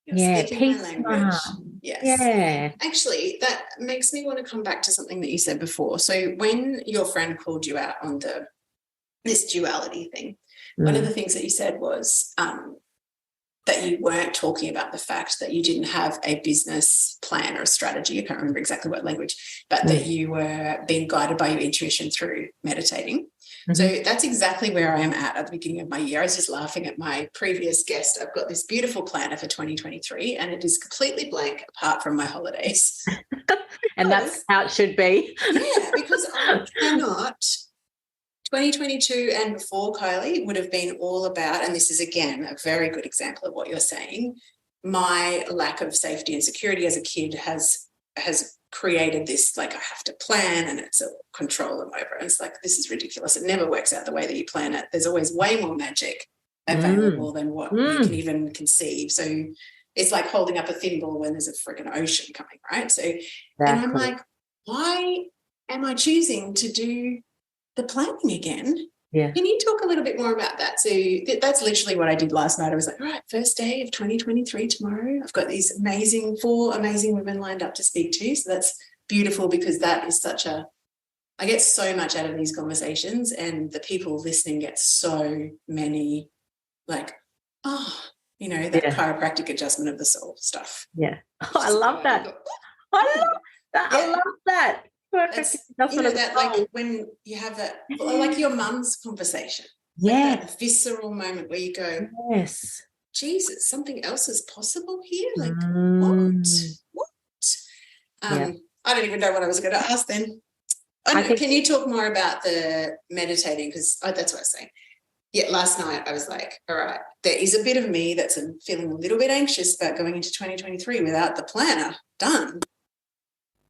You're speaking my peace. language. Yes. Yeah. Actually, that makes me want to come back to something that you said before. So when your friend called you out on this duality thing, one of the things that you said was that you weren't talking about the fact that you didn't have a business plan or a strategy. I can't remember exactly what language, but that you were being guided by your intuition through meditating. So that's exactly where I am at the beginning of my year. I was just laughing at my previous guest. I've got this beautiful planner for 2023 and it is completely blank apart from my holidays. And that's how it should be. Yeah, because I cannot. 2022 and before, Kylie, would have been all about, and this is again a very good example of what you're saying, my lack of safety and security as a kid has created this, like, I have to plan and it's a control them over. And it's like, this is ridiculous. It never works out the way that you plan it. There's always way more magic available than what you can even conceive. So it's like holding up a thimble when there's a freaking ocean coming, right? So, and I'm like, why am I choosing to do the planning again? Yeah. Can you talk a little bit more about that? So that's literally what I did last night. I was like, all right, first day of 2023 tomorrow. I've got these four amazing women lined up to speak to. So that's beautiful because that is I get so much out of these conversations and the people listening get so many, like, that chiropractic adjustment of the soul stuff. Yeah. Oh, I love that. I love that. Yeah. I love that. That's that, like when you have that, like your mum's conversation. Yeah. Like that visceral moment where you go, yes, Jesus, something else is possible here. Like what? I don't even know what I was going to ask then. Can you talk more about the meditating? Because that's what I was saying. Yeah, last night I was like, all right, there is a bit of me that's feeling a little bit anxious about going into 2023 without the planner done.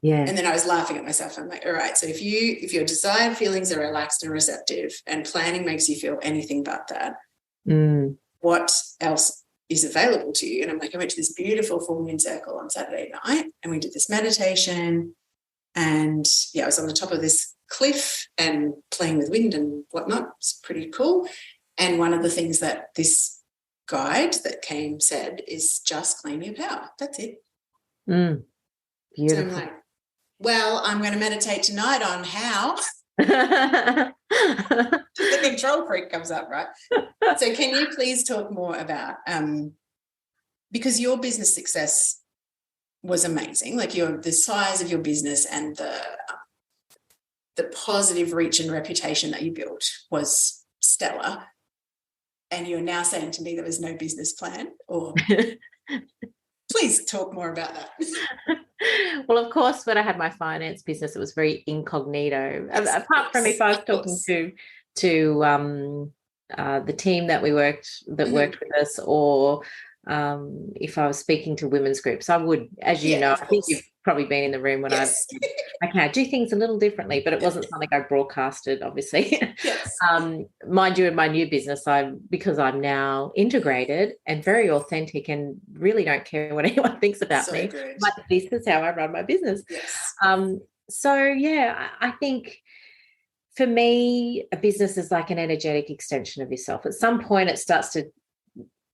Yeah. And then I was laughing at myself. I'm like, all right, so if your desired feelings are relaxed and receptive and planning makes you feel anything but that, what else is available to you? And I'm like, I went to this beautiful full moon circle on Saturday night and we did this meditation and I was on the top of this cliff and playing with wind and whatnot. It's pretty cool. And one of the things that this guide that came said is just claim your power. That's it. Beautiful. So I'm like, well, I'm going to meditate tonight on how. The control freak comes up, right? So can you please talk more about, because your business success was amazing, like the size of your business and the positive reach and reputation that you built was stellar. And you're now saying to me there was no business plan, or please talk more about that. Well, of course, when I had my finance business, it was very incognito. Yes, apart from if I was talking to the team that worked with us, or if I was speaking to women's groups, I would, as you know, I think you've probably been in the room when I do things a little differently, but it wasn't something I broadcasted, obviously. Yes. Mind you, in my new business, because I'm now integrated and very authentic and really don't care what anyone thinks about me. But this is how I run my business. Yes. I think for me, a business is like an energetic extension of yourself. At some point, it starts to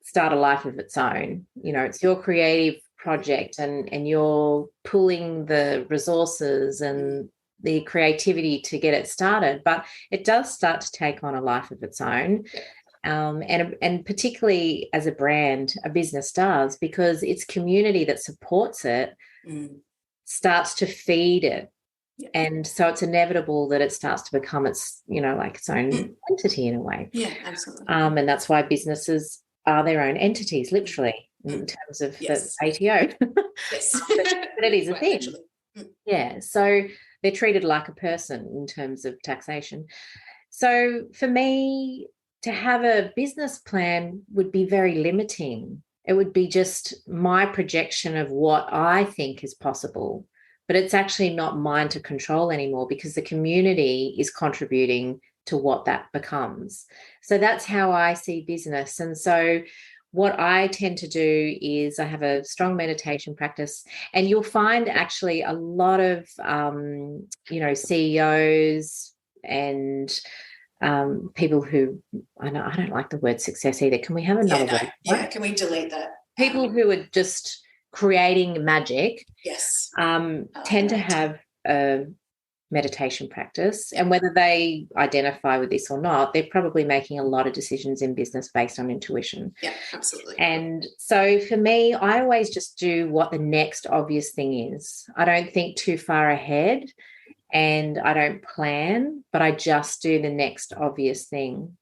start a life of its own. It's your creative project and you're pulling the resources and the creativity to get it started, but it does start to take on a life of its own. And particularly as a brand, a business does, because its community that supports it starts to feed it. Yeah. And so it's inevitable that it starts to become its, like its own entity in a way. Yeah, absolutely. And that's why businesses are their own entities, literally, in terms of the Yes. ATO. Yes. But it is a Quite thing. literally. Yeah. So they're treated like a person in terms of taxation. So for me, to have a business plan would be very limiting. It would be just my projection of what I think is possible, but it's actually not mine to control anymore because the community is contributing to what that becomes. So that's how I see business. And so what I tend to do is I have a strong meditation practice, and you'll find actually a lot of, CEOs and people who, I don't like the word success either. Can we have another word? Yeah, can we delete that? People who are just creating magic, yes, tend to have a meditation practice, and whether they identify with this or not, they're probably making a lot of decisions in business based on intuition. Yeah, absolutely. And so for me, I always just do what the next obvious thing is. I don't think too far ahead, and I don't plan, but I just do the next obvious thing.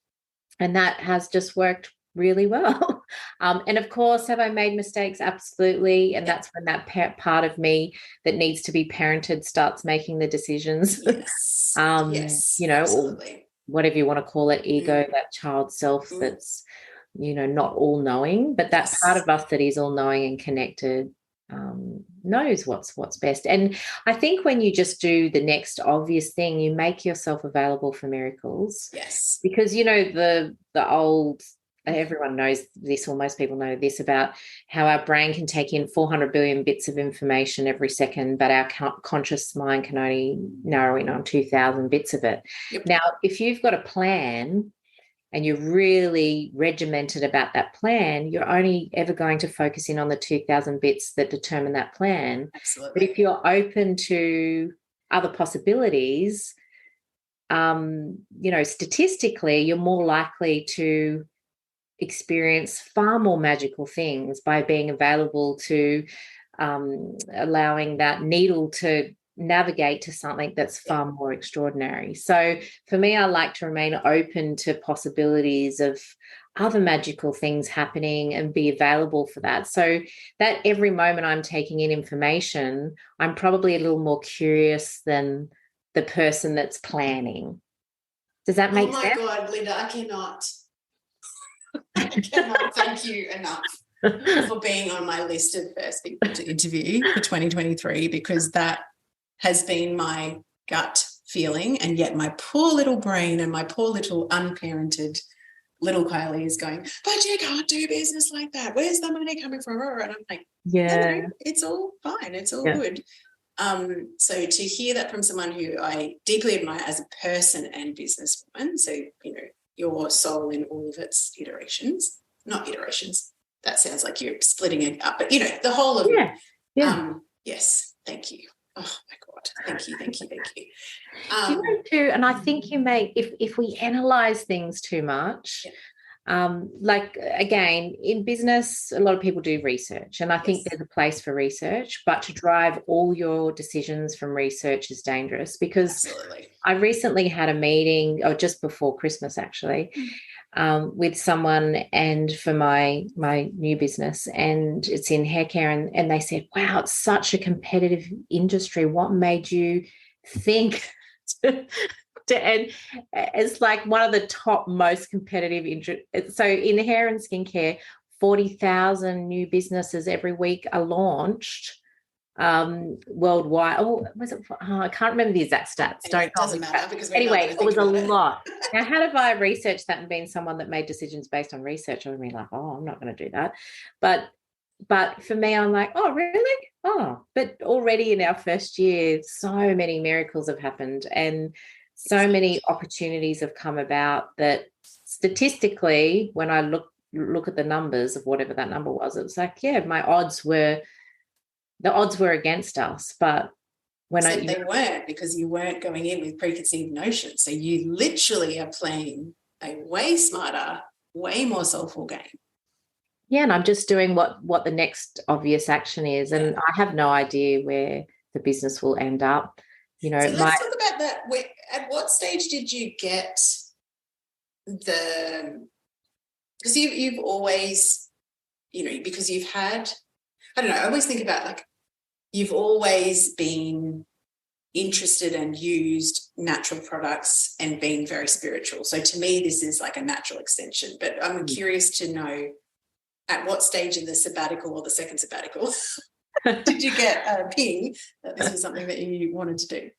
And that has just worked really well. And of course, have I made mistakes? Absolutely. And that's when that part of me that needs to be parented starts making the decisions. Yes. Yes. Absolutely. Or whatever you want to call it, ego, that child self that's, not all knowing, but that part of us that is all knowing and connected knows what's best. And I think when you just do the next obvious thing, you make yourself available for miracles. Yes. Because the old, everyone knows this, or most people know this, about how our brain can take in 400 billion bits of information every second, but our conscious mind can only narrow in on 2,000 bits of it. Yep. Now, if you've got a plan and you're really regimented about that plan, you're only ever going to focus in on the 2,000 bits that determine that plan. Absolutely. But if you're open to other possibilities, statistically, you're more likely to experience far more magical things by being available to allowing that needle to navigate to something that's far more extraordinary. So for me, I like to remain open to possibilities of other magical things happening and be available for that. So that every moment I'm taking in information, I'm probably a little more curious than the person that's planning. Does that make sense? Oh my God, Linda, I cannot thank you enough for being on my list of first people to interview for 2023, because that has been my gut feeling, and yet my poor little brain and my poor little unparented little Kylie is going, but you can't do business like that. Where's the money coming from? And I'm like, no, it's all fine. It's all good. So to hear that from someone who I deeply admire as a person and businesswoman, so, your soul in all of its iterations, not iterations, that sounds like you're splitting it up, but, the whole of it. Yes, thank you. Oh my God, thank you. Too, and I think you may, if we analyze things too much, like again, in business, a lot of people do research, and I think there's a place for research, but to drive all your decisions from research is dangerous, because I recently had a meeting, or just before Christmas actually, with someone, and for my new business, and it's in hair care, and they said, wow, it's such a competitive industry. What made you think and it's like one of the top most competitive so in hair and skincare, 40,000 new businesses every week are launched worldwide. I can't remember the exact stats. It doesn't matter, because anyway, it was a lot. Now, had I researched that and been someone that made decisions based on research, I would be like, oh, I'm not going to do that. But for me, I'm like, oh, really? Oh, but already in our first year, so many miracles have happened, and so many opportunities have come about that statistically, when I look at the numbers of whatever that number was, it was like, yeah, the odds were against us. But they weren't, because you weren't going in with preconceived notions. So you literally are playing a way smarter, way more soulful game. Yeah, and I'm just doing what the next obvious action is, and I have no idea where the business will end up. So let's talk about that. At what stage did you get the because you've always, because you've had, I don't know, I always think about like you've always been interested and used natural products and being very spiritual. So to me, this is like a natural extension. But I'm curious to know at what stage in the sabbatical or the second sabbatical did you get a ping that this was something that you wanted to do?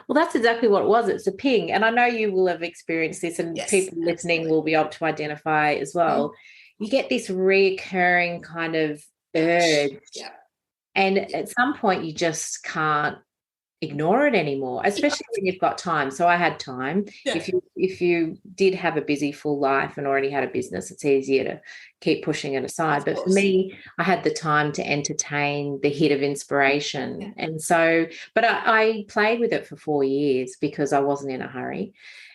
Well, that's exactly what it was. It's a ping. And I know you will have experienced this, and Yes, people listening will be able to identify as well. You get this reoccurring kind of urge. Yeah. And at some point, you just can't ignore it anymore, especially when you've got time. So I had time. Yeah. If you did have a busy full life and already had a business, it's easier to keep pushing it aside. But for me, I had the time to entertain the hit of inspiration. Yeah. And so, but I played with it for 4 years because I wasn't in a hurry.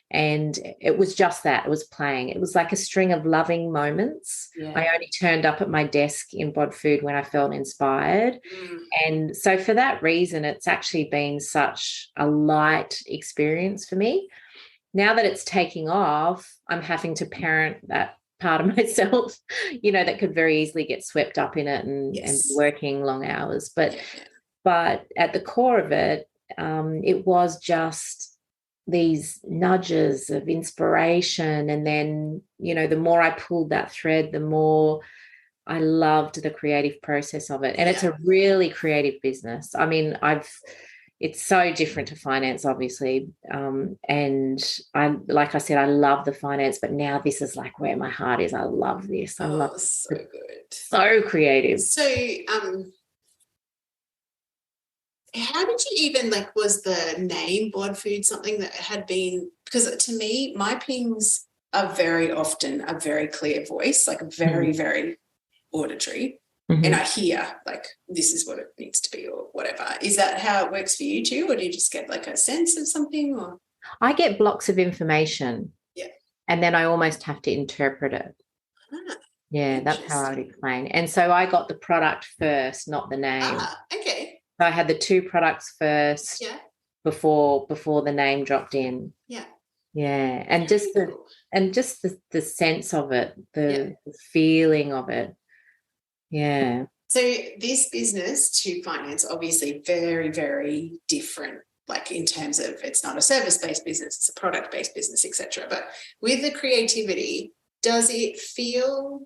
And it was just that. It was playing. It was like a string of loving moments. Yeah. I only turned up at my desk in Bod Food when I felt inspired. And so for that reason, it's actually been such a light experience for me. Now that it's taking off, I'm having to parent that part of myself, that could very easily get swept up in it and be working long hours. But at the core of it, it was just these nudges of inspiration. And then, the more I pulled that thread, the more I loved the creative process of it. And it's a really creative business. I mean, it's so different to finance, obviously. And like I said, I love the finance, but now this is like where my heart is. I love this. I love so good. So creative. So, how did you even was the name Bod Food something that had been, because to me, my pings are very often a very clear voice, like very, very auditory. And I hear this is what it needs to be or whatever. Is that how it works for you too? Or do you just get a sense of something? Or I get blocks of information. Yeah. And then I almost have to interpret it. Yeah, that's how I would explain. And so I got the product first, not the name. Okay. So I had the 2 products first before the name dropped in. Yeah. Yeah. And just the sense of it, the feeling of it. Yeah. So this business to finance, obviously very, very different, in terms of it's not a service-based business, it's a product-based business, etc. But with the creativity, does it feel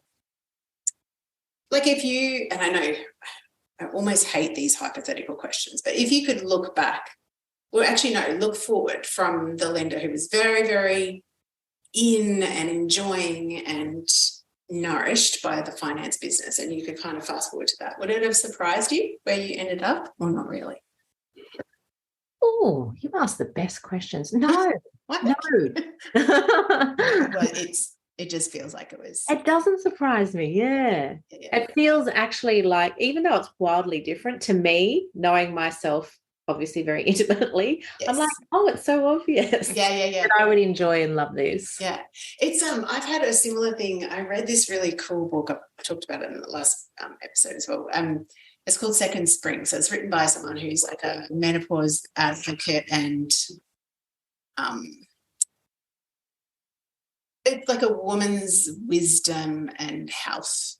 like if you, and I know I almost hate these hypothetical questions, but if you could look back, well, actually, no, look forward from the Linda who was very, very in and enjoying and nourished by the finance business, and you could kind of fast forward to that. Would it have surprised you where you ended up, or not really? Oh, you asked the best questions. No, no. Well, it just feels like it was. It doesn't surprise me, yeah. It feels actually like, even though it's wildly different to me, knowing myself obviously very intimately, I'm like, oh, it's so obvious. Yeah. And I would enjoy and love this. Yeah. It's I've had a similar thing. I read this really cool book. I talked about it in the last episode as well. It's called Second Spring. So it's written by someone who's like a menopause advocate and it's like a woman's wisdom and health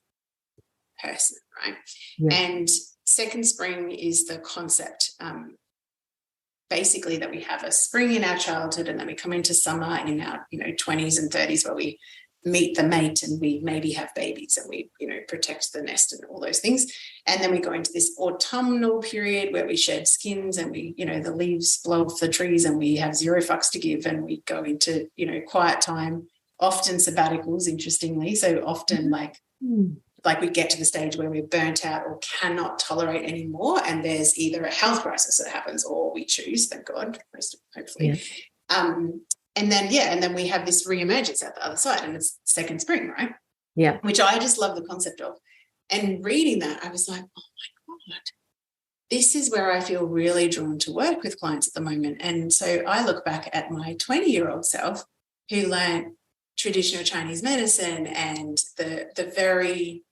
person, right? Yeah. And Second Spring is the concept, basically, that we have a spring in our childhood and then we come into summer in our 20s and 30s where we meet the mate and we maybe have babies and we protect the nest and all those things, and then we go into this autumnal period where we shed skins and we the leaves blow off the trees and we have zero fucks to give and we go into quiet time, often sabbaticals, interestingly. So often like we get to the stage where we're burnt out or cannot tolerate anymore, and there's either a health crisis that happens or we choose, thank God, hopefully. And then we have this re-emergence at the other side, and it's Second Spring, right? Yeah. Which I just love the concept of. And reading that, I was like, oh my God, this is where I feel really drawn to work with clients at the moment. And so I look back at my 20-year-old self who learned traditional Chinese medicine and the very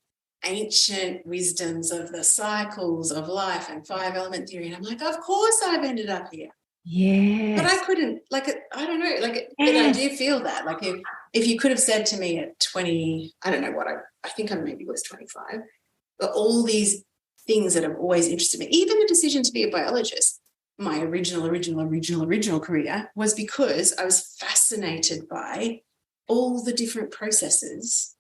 ancient wisdoms of the cycles of life and 5-element theory. And I'm like, of course I've ended up here. Yeah. But I couldn't, I don't know, but I do feel that, if you could have said to me at 20, I don't know what I think I maybe was 25, but all these things that have always interested me, even the decision to be a biologist, my original career was because I was fascinated by all the different processes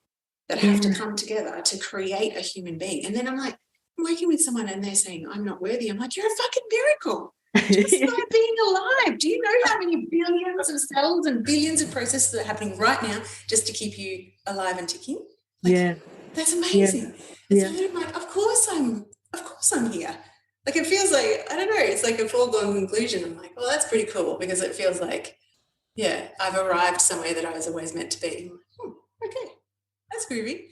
that have to come together to create a human being. And then I'm like, I'm working with someone and they're saying, I'm not worthy. I'm like, you're a fucking miracle. Just by being alive. Do you know how many billions of cells and billions of processes are happening right now just to keep you alive and ticking? Like, that's amazing. And so then I'm like, of course I'm here. Like, it feels like, I don't know, it's like a foregone conclusion. I'm like, well, that's pretty cool, because it feels like, I've arrived somewhere that I was always meant to be. Okay, that's groovy.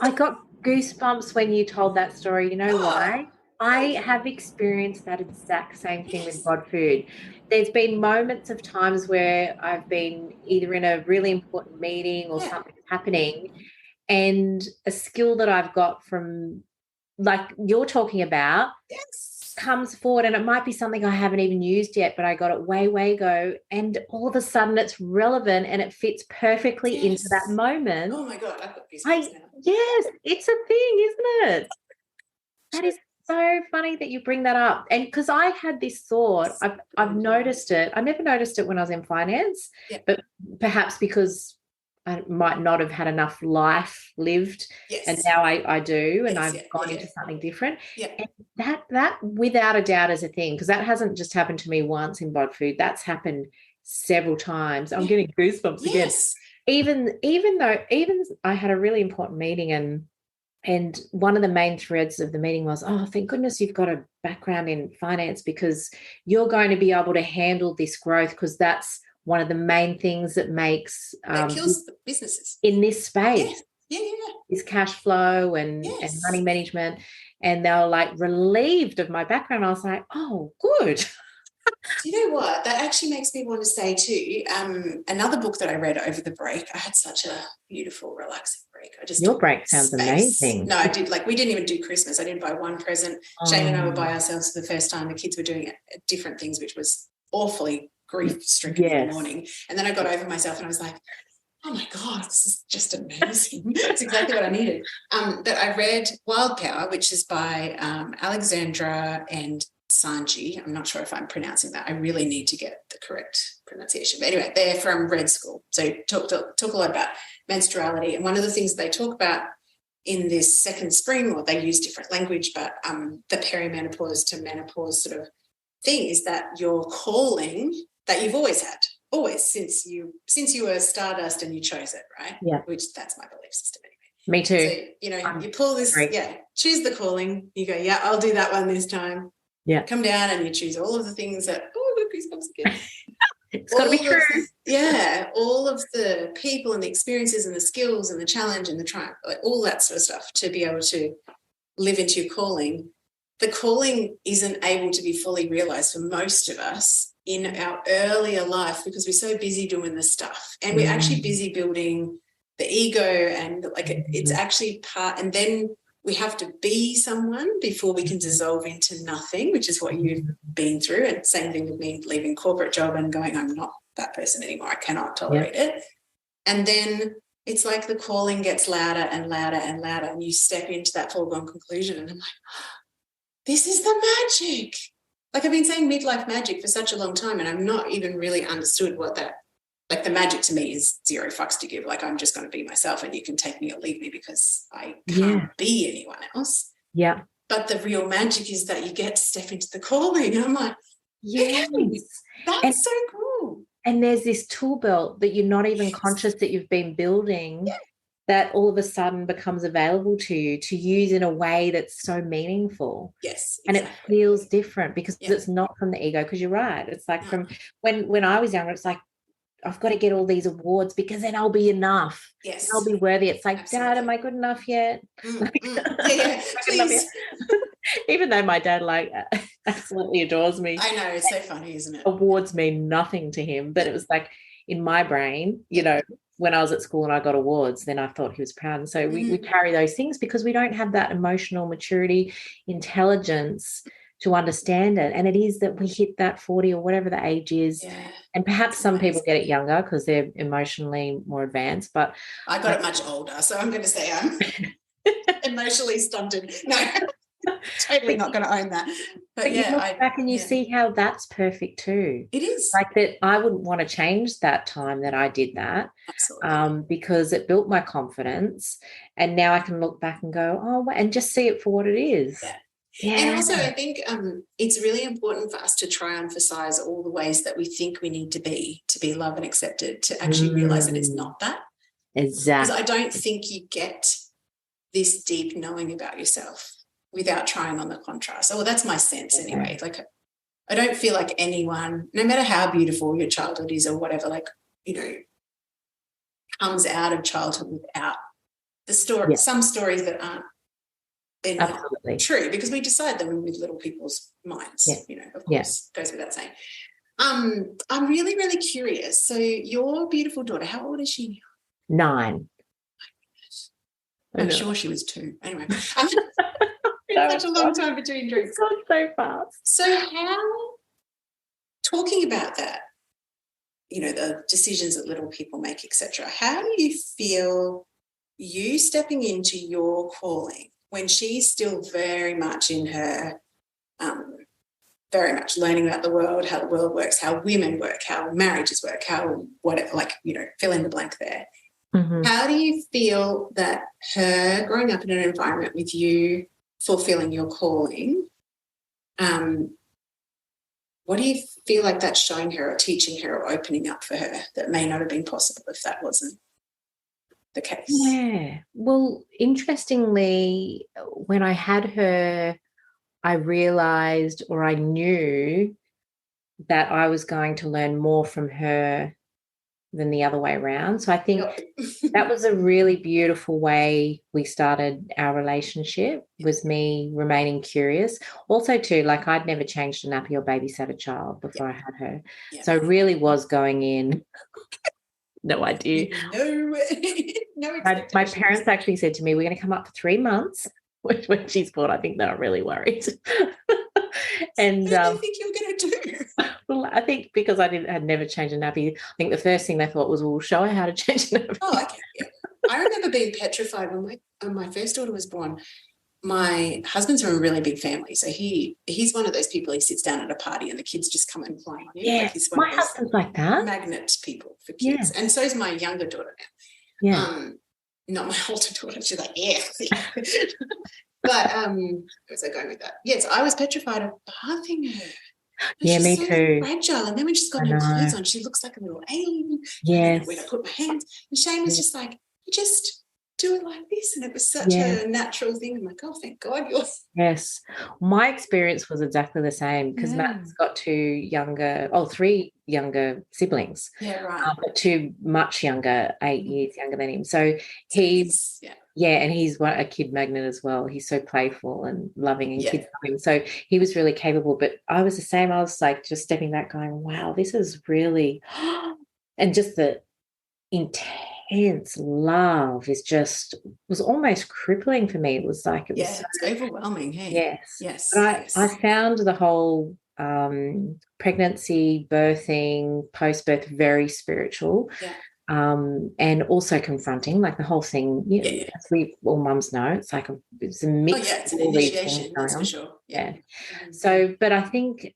I got goosebumps when you told that story. You know why? I have experienced that exact same thing with God food. There's been moments of times where I've been either in a really important meeting or something's happening, and a skill that I've got from, like you're talking about, comes forward, and it might be something I haven't even used yet, but I got it way ago, and all of a sudden it's relevant and it fits perfectly into that moment. Oh my God, I've got goosebumps now. Yes, it's a thing, isn't it? That is so funny that you bring that up. And because I had this thought, I've noticed it. I never noticed it when I was in finance, but perhaps because I might not have had enough life lived, and now I do, and I've gone into something different. And that without a doubt is a thing, because that hasn't just happened to me once in bod food. That's happened several times. I'm getting goosebumps again. Even though I had a really important meeting, and one of the main threads of the meeting was, oh, thank goodness you've got a background in finance, because you're going to be able to handle this growth, because that's one of the main things that makes that kills the businesses in this space. Is cash flow and money management. And they were like relieved of my background. I was like, oh, good. Do you know what? That actually makes me want to say too, another book that I read over the break. I had such a beautiful, relaxing break. Your break sounds amazing. No, I did. Like, we didn't even do Christmas. I didn't buy one present. Shane and I were by ourselves for the first time. The kids were doing different things, which was awfully grief-stricken in the morning. And then I got over myself and I was like, oh my God, this is just amazing. That's exactly what I needed. But I read Wild Power, which is by Alexandra and Sanji. I'm not sure if I'm pronouncing that. I really need to get the correct pronunciation. But anyway, they're from Red School. So talk a lot about menstruality. And one of the things they talk about in this second spring, or they use different language, but the perimenopause to menopause sort of thing, is that your calling that you've always had, since you were stardust and you chose it, right? Which that's my belief system anyway. Me too. So, you pull this, choose the calling, you go, I'll do that one this time. Come down and you choose all of the things that, goosebumps again. It's got to be true. All of the people and the experiences and the skills and the challenge and the triumph, like all that sort of stuff, to be able to live into your calling. The calling isn't able to be fully realized for most of us in our earlier life, because we're so busy doing the stuff, and we're actually busy building the ego, and like it's actually part, and then we have to be someone before we can dissolve into nothing, which is what you've been through. And same thing with me leaving corporate job and going, I'm not that person anymore. I cannot tolerate it. And then it's like the calling gets louder and louder and louder, and you step into that foregone conclusion, and I'm like, this is the magic. Like, I've been saying midlife magic for such a long time, and I've not even really understood what that, like, the magic to me is zero fucks to give. Like, I'm just going to be myself, and you can take me or leave me, because I can't be anyone else. But the real magic is that you get to step into the calling. And I'm like, that's so cool. And there's this tool belt that you're not even conscious that you've been building, that all of a sudden becomes available to you to use in a way that's so meaningful. And it feels different, because it's not from the ego, because you're right. It's like from when I was younger, it's like, I've got to get all these awards because then I'll be enough. I'll be worthy. It's like, Dad, am I good enough yet? Please. Even though my dad absolutely adores me. I know, it's so funny, isn't it? Awards mean nothing to him, but it was like in my brain, when I was at school and I got awards, then I thought he was proud. And so we carry those things because we don't have that emotional maturity, intelligence to understand it. And it is that we hit that 40 or whatever the age is. Yeah. And perhaps some people get it younger because they're emotionally more advanced. But I got it much older, so I'm going to say I'm emotionally stunted. No, totally not going to own that. But you look back and you see how that's perfect too. It is. Like that I wouldn't want to change that time that I did that. Absolutely. Because it built my confidence. And now I can look back and go, oh, and just see it for what it is. Yeah. Yeah. And also I think it's really important for us to try and emphasize all the ways that we think we need to be loved and accepted, to actually realize that it's not that. Exactly. Because I don't think you get this deep knowing about yourself without trying on the contrast. Oh, well, that's my sense anyway. Like, I don't feel like anyone, no matter how beautiful your childhood is or whatever, like, you know, comes out of childhood without the story, some stories that aren't, they're not true, because we decide them with little people's minds, you know, of course, goes without saying. I'm really, really curious. So your beautiful daughter, how old is she now? 9. I'm sure she was 2. Anyway, it's such a long time between drinks. It's gone so fast. So talking about that, you know, the decisions that little people make, etc., how do you feel you stepping into your calling when she's still very much in her, very much learning about the world, how the world works, how women work, how marriages work, how whatever, like, you know, fill in the blank there. Mm-hmm. How do you feel that her growing up in an environment with you fulfilling your calling, what do you feel like that's showing her or teaching her or opening up for her that may not have been possible if that wasn't the case? Yeah. Well, interestingly, when I had her, I realized, or I knew, that I was going to learn more from her than the other way around. So I think that was a really beautiful way we started our relationship, was me remaining curious. Also too, like, I'd never changed a nappy or babysat a child before I had her. So I really was going in, no idea. No my parents actually said to me, we're going to come up for 3 months. When she's born, I think they were really worried. And what do you think you're going to do? Well, I think because had never changed a nappy, I think the first thing they thought was, we'll show her how to change a nappy. Oh, okay. Yeah. I remember being petrified when my first daughter was born. My husband's from a really big family, so he's one of those people, he sits down at a party and the kids just come and fly on him. Yeah, like he's one my husband's like that. Magnet people for kids. Yeah. And so is my younger daughter now. Yeah. Not my older daughter. She's like, yeah. But where was I going with that? Yes, I was petrified of bathing her. Yeah, me so too. Fragile, and then when she's got her clothes on, she looks like a little alien. Yes. When I put my hands, and Shane was just like, you just do it like this, and it was such a natural thing. I'm like, oh, thank God you're. Yes, my experience was exactly the same, because Matt's got 3 younger siblings. Yeah, right. But 2 much younger, 8 years younger than him. So he's. Yeah, and he's a kid magnet as well. He's so playful and loving, and kids love him. So he was really capable. But I was the same. I was like just stepping back going, wow, this is really, and just the intense love was almost crippling for me. It was like, it was it's overwhelming. Hey? Yes. But I found the whole pregnancy, birthing, post-birth very spiritual. Yeah. And also confronting, like the whole thing, as we all mums know, it's like it's a mix. It's an initiation, that's for sure. Yeah. So, but I think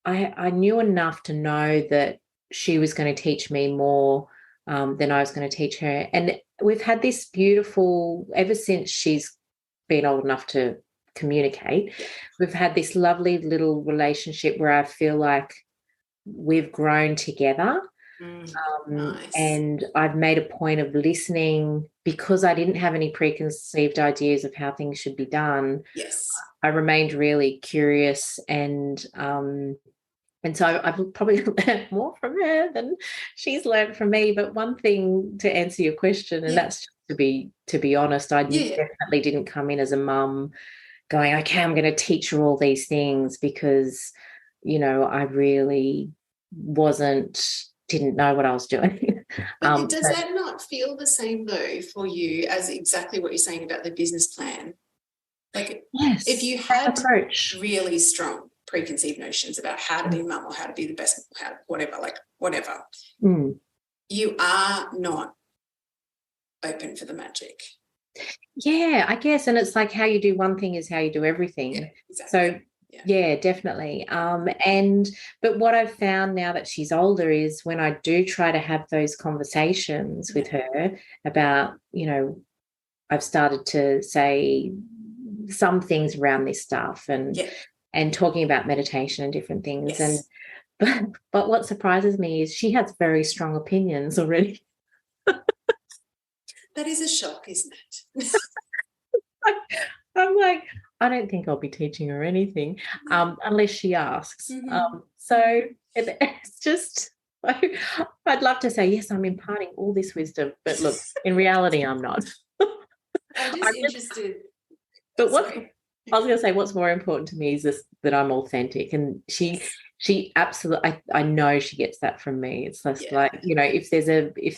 I knew enough to know that she was going to teach me more than I was going to teach her. And we've had this beautiful, ever since she's been old enough to communicate, we've had this lovely little relationship where I feel like we've grown together. Nice. And I've made a point of listening, because I didn't have any preconceived ideas of how things should be done. Yes. I remained really curious, and so I've probably learned more from her than she's learned from me. But one thing, to answer your question, and that's just to be honest, I definitely didn't come in as a mum going, okay, I'm going to teach her all these things, because, you know, I really didn't know what I was doing. But does that not feel the same, though, for you, as exactly what you're saying about the business plan? Like, Yes, if you had approach. really strong preconceived notions about how to be a mum or how to be the best, whatever, you are not open for the magic. Yeah, I guess. And it's like how you do one thing is how you do everything. Yeah, exactly. So yeah, definitely. But what I've found now that she's older is when I do try to have those conversations with her about, I've started to say some things around this stuff and talking about meditation and different things. Yes. But what surprises me is she has very strong opinions already. That is a shock, isn't it? I'm like, I don't think I'll be teaching her anything unless she asks. So it's just, I'd love to say, yes, I'm imparting all this wisdom, but look, in reality, I'm not. I'm just interested. But I was going to say, what's more important to me is this, that I'm authentic, and she absolutely, I know she gets that from me. It's just like, if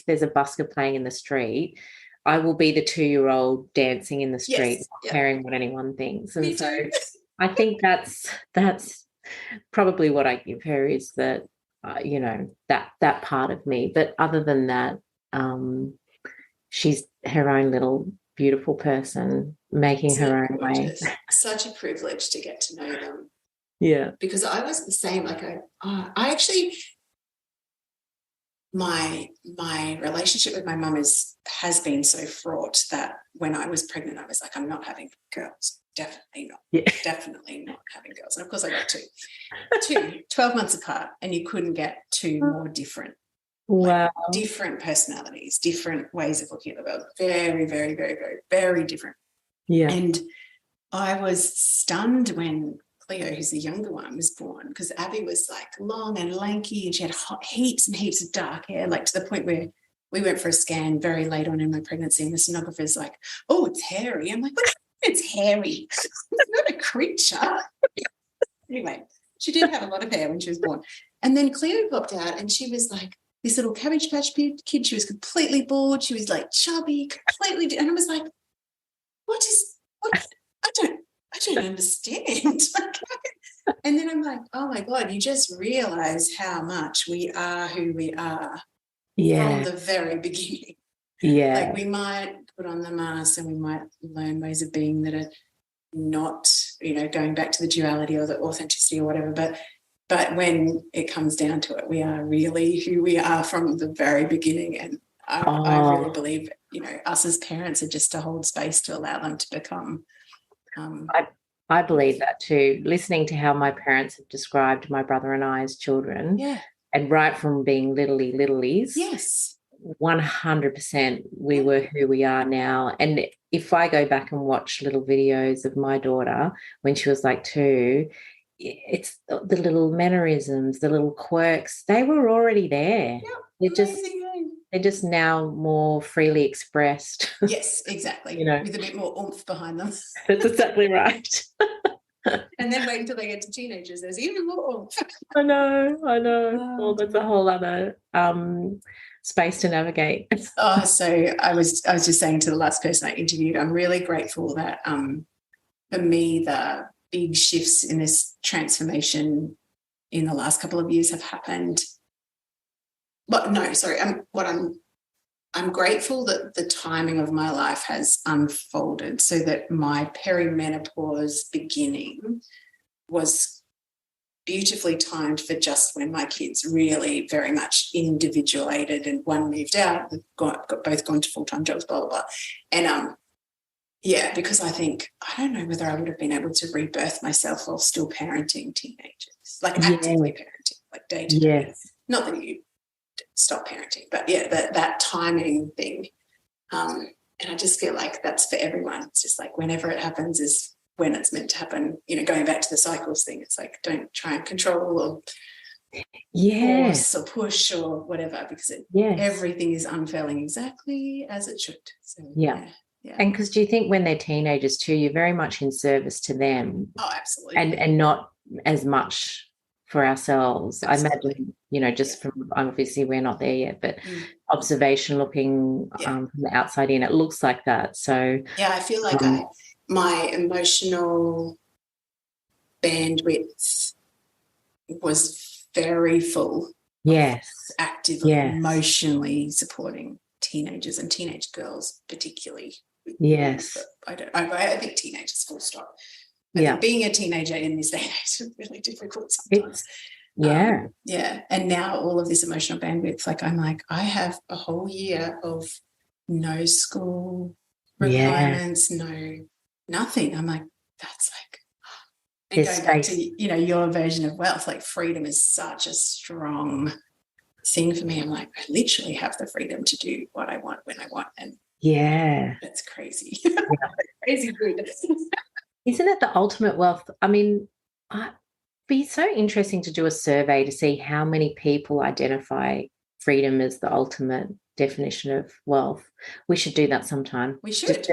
there's a busker playing in the street, I will be the 2-year-old dancing in the street, not caring what anyone thinks. And so I think that's probably what I give her, is that that part of me. But other than that, she's her own little beautiful person, making her own way. Such a privilege to get to know them. Yeah, because I was the same. Like I actually, my relationship with my mum has been so fraught that when I was pregnant, I was like, I'm not having girls. Definitely not. Yeah. Definitely not having girls. And of course I got two 12 months apart, and you couldn't get two more different. Wow. Like, different personalities, different ways of looking at the world. Very, very, very, very, very different. Yeah. And I was stunned when Cleo, who's the younger one, was born, because Abby was like long and lanky, and she had heaps and heaps of dark hair, like to the point where we went for a scan very late on in my pregnancy, and the sonographer's like, oh, it's hairy. I'm like, what? It's hairy. It's not a creature. Anyway, she did have a lot of hair when she was born. And then Cleo popped out, and she was like this little Cabbage Patch kid. She was completely bald. She was like chubby, completely. And I was like, what? I don't understand. And then I'm like, oh my God, you just realize how much we are who we are from the very beginning. Yeah. Like, we might put on the mask and we might learn ways of being that are not, going back to the duality or the authenticity or whatever. But when it comes down to it, we are really who we are from the very beginning. And I really believe, us as parents are just to hold space to allow them to become. I believe that too. Listening to how my parents have described my brother and I as children, and right from being littlies, 100% we were who we are now. And if I go back and watch little videos of my daughter when she was like 2, it's the little mannerisms, the little quirks, they were already there. They're just now more freely expressed. Yes, exactly. With a bit more oomph behind them. That's exactly right. And then wait until they get to teenagers. There's even more oomph. I know. Well, that's a whole other space to navigate. So I was just saying to the last person I interviewed, I'm really grateful that for me, the big shifts in this transformation in the last couple of years have happened. But no, sorry, I'm grateful that the timing of my life has unfolded so that my perimenopause beginning was beautifully timed for just when my kids really very much individuated, and one moved out, both gone to full-time jobs, blah, blah, blah. And because I think, I don't know whether I would have been able to rebirth myself while still parenting teenagers, like actively parenting, like day to day. Yes. Not that you stop parenting, but that timing thing. And I just feel like that's for everyone. It's just like whenever it happens is when it's meant to happen. Going back to the cycles thing, it's like, don't try and control or force or push or whatever, because everything is unfurling exactly as it should. So, yeah. And because do you think when they're teenagers too, you're very much in service to them? Oh, absolutely. And not as much for ourselves. Absolutely. I imagine, just from, obviously we're not there yet, but observation looking from the outside in, it looks like that. So I feel like my emotional bandwidth was very full. Yes. Actively, emotionally supporting teenagers and teenage girls particularly. Yes. I think teenagers, full stop. I think being a teenager in this day and age is really difficult sometimes. And now all of this emotional bandwidth, like I'm like, I have a whole year of no school requirements, no nothing. I'm like, that's like, and going back to, you know, your version of wealth, like freedom is such a strong thing for me. I'm like, I literally have the freedom to do what I want when I want. And that's crazy. Crazy good. Isn't it the ultimate wealth? I mean, it'd be so interesting to do a survey to see how many people identify freedom as the ultimate definition of wealth. We should do that sometime. We should.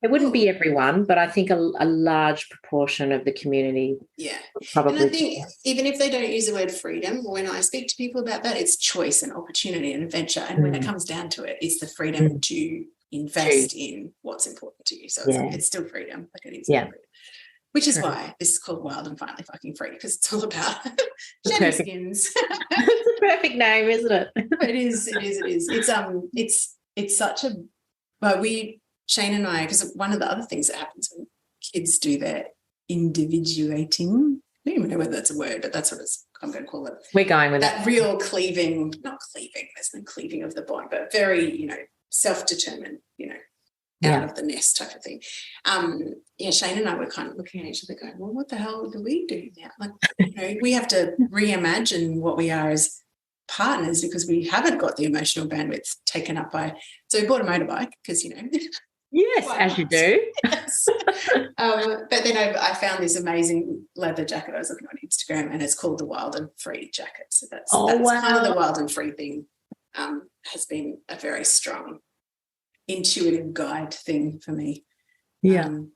It wouldn't be everyone, but I think a large proportion of the community. Yeah. Probably. And I think even if they don't use the word freedom, when I speak to people about that, it's choice and opportunity and adventure. And when it comes down to it, it's the freedom to invest in what's important to you. So it's still freedom, like it is. Yeah. Freedom. Which is why this is called Wild and Finally Fucking Free, because it's all about shedding skins. It's a perfect name, isn't it? It is. It's such a, but Shane and I, because one of the other things that happens when kids do their individuating, I don't even know whether that's a word, but that's what I'm going to call it. We're going with that real cleaving, not cleaving, there's no cleaving of the bond, but very, you know, self-determined, you know, out of the nest type of thing. Shane and I were kind of looking at each other going, well, what the hell do we do now? Like, you know, we have to reimagine what we are as partners because we haven't got the emotional bandwidth taken up by, so we bought a motorbike because, you know. Yes, as you do. Yes. But then I found this amazing leather jacket I was looking on Instagram, and it's called the Wild and Free jacket. So that's kind of the Wild and Free thing. Has been a very strong intuitive guide thing for me. And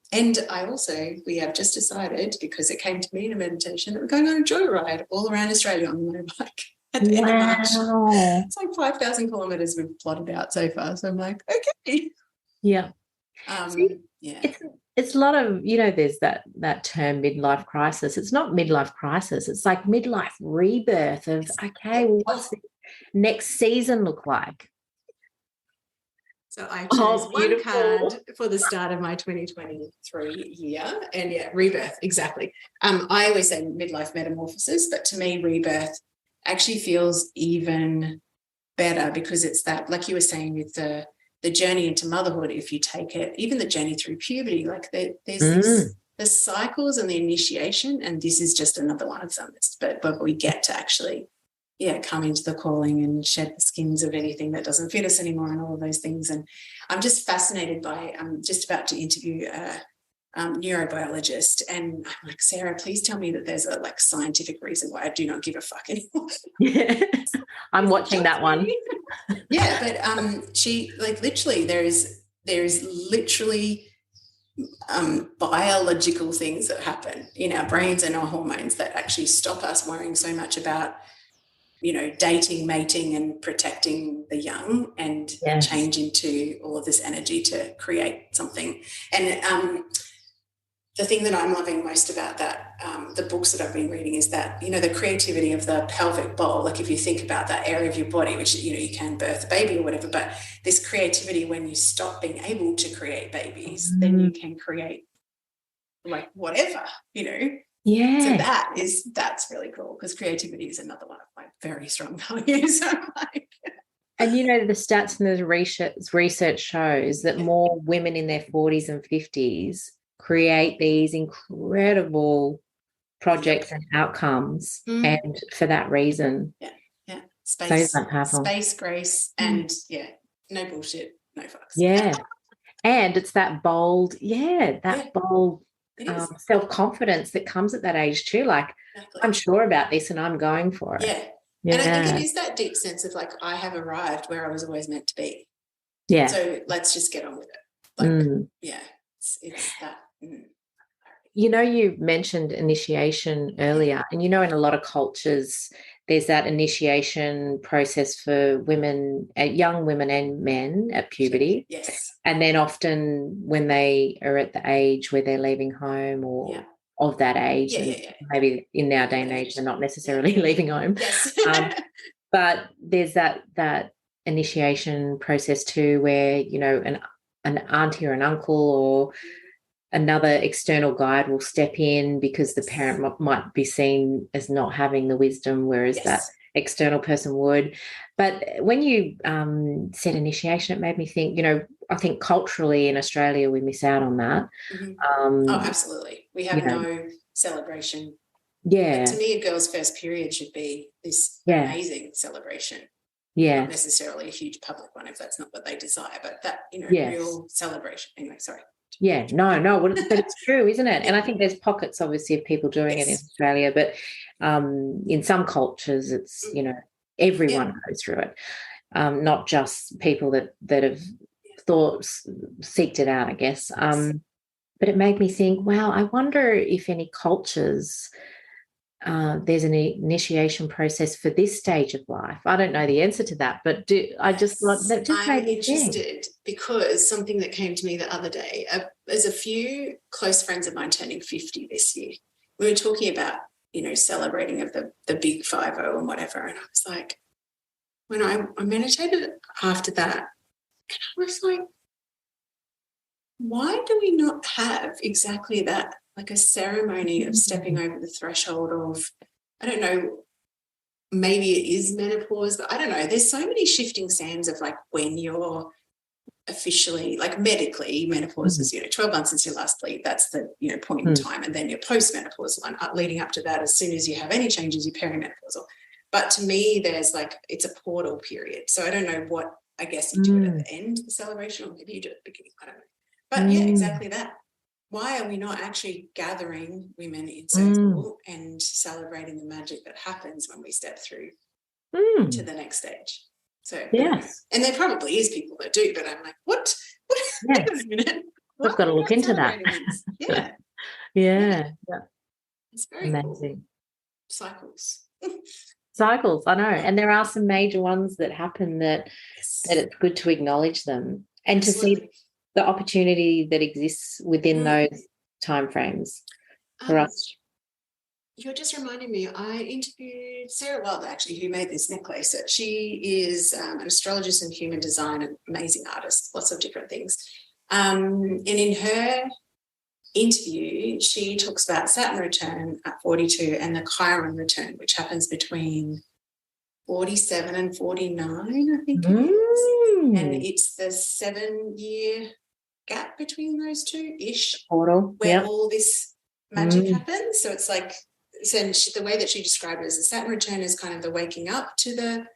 we have just decided, because it came to me in a meditation, that we're going on a joyride all around Australia on the motorbike at the end of March. It's like 5,000 kilometres we've plotted out so far. So I'm like, okay. Yeah. It's a lot of, you know, there's that term midlife crisis. It's not midlife crisis. It's like midlife rebirth of, okay, well, what's the next season look like? So I chose one card for the start of my 2023 year, and rebirth, exactly. I always say midlife metamorphosis, but to me, rebirth actually feels even better because it's that, like you were saying, with the journey into motherhood. If you take it, even the journey through puberty, like there's the cycles and the initiation, and this is just another one of them. But we get to actually come into the calling and shed the skins of anything that doesn't fit us anymore and all of those things. And I'm just fascinated by, I'm just about to interview a neurobiologist, and I'm like, Sarah, please tell me that there's a like scientific reason why I do not give a fuck anymore. I'm watching that one. But she, like, literally there is literally biological things that happen in our brains and our hormones that actually stop us worrying so much about, you know, dating, mating, and protecting the young, and change into all of this energy to create something. And the thing that I'm loving most about that, the books that I've been reading, is that, you know, the creativity of the pelvic bowl. Like, if you think about that area of your body, which, you know, you can birth a baby or whatever, but this creativity, when you stop being able to create babies, then you can create like whatever, you know. So that's really cool, because creativity is another one of my very strong values. And, you know, the stats and the research shows that more women in their 40s and 50s create these incredible projects and outcomes, and for that reason. Space, grace, and no bullshit, no fucks. And it's that bold, bold self-confidence that comes at that age too. Like, I'm sure about this and I'm going for it. And I think it is that deep sense of like, I have arrived where I was always meant to be. So let's just get on with it. Like, it's that. You know, you mentioned initiation earlier, and, you know, in a lot of cultures, there's that initiation process for women, young women and men at puberty. Yes. And then often when they are at the age where they're leaving home or of that age, and maybe in our day and age, they're not necessarily leaving home. Yes. But there's that initiation process too, where, you know, an auntie or an uncle or another external guide will step in because the parent might be seen as not having the wisdom, whereas that external person would. But when you said initiation, it made me think, you know, I think culturally in Australia we miss out on that. Oh, absolutely. We have no celebration. Yeah. But to me, a girl's first period should be this amazing celebration. Yeah. Not necessarily a huge public one if that's not what they desire, but that, you know, real celebration. Anyway, sorry. Yeah, no, but it's true, isn't it? And I think there's pockets, obviously, of people doing it in Australia, but in some cultures, it's, you know, everyone goes through it, not just people that have seeked it out, I guess. But it made me think, wow, I wonder if any cultures there's an initiation process for this stage of life. I don't know the answer to that, but I just thought that just made me interested because something that came to me the other day, there's a few close friends of mine turning 50 this year. We were talking about, you know, celebrating of the big 50 and whatever, and I was like, when I meditated after that, and I was like, why do we not have exactly that, like a ceremony of stepping over the threshold of, I don't know, maybe it is menopause, but I don't know. There's so many shifting sands of like when you're officially, like medically, menopause is, you know, 12 months since your last bleed. That's the, you know, point in time. And then your postmenopausal one leading up to that, as soon as you have any changes, you're perimenopausal. But to me, there's like, it's a portal period. So I don't know what, I guess you do it at the end, the celebration, or maybe you do it at the beginning. I don't know. But yeah, exactly that. Why are we not actually gathering women in circle and celebrating the magic that happens when we step through to the next stage? So, and there probably is people that do, but I'm like, what? Wait a minute. We've got to look into that. Yeah. It's very amazing. Cool. Cycles, I know. And there are some major ones that happen that it's good to acknowledge them and to see the opportunity that exists within those timeframes for us. You're just reminding me, I interviewed Sarah Wilder, actually, who made this necklace. She is an astrologist and human design, an amazing artist, lots of different things. And in her interview, she talks about Saturn return at 42 and the Chiron return, which happens between 47 and 49, I think it is. And it's the 7-year gap between those two-ish, where all this magic happens. So it's like, the way that she described it is the Saturn return is kind of the waking up to the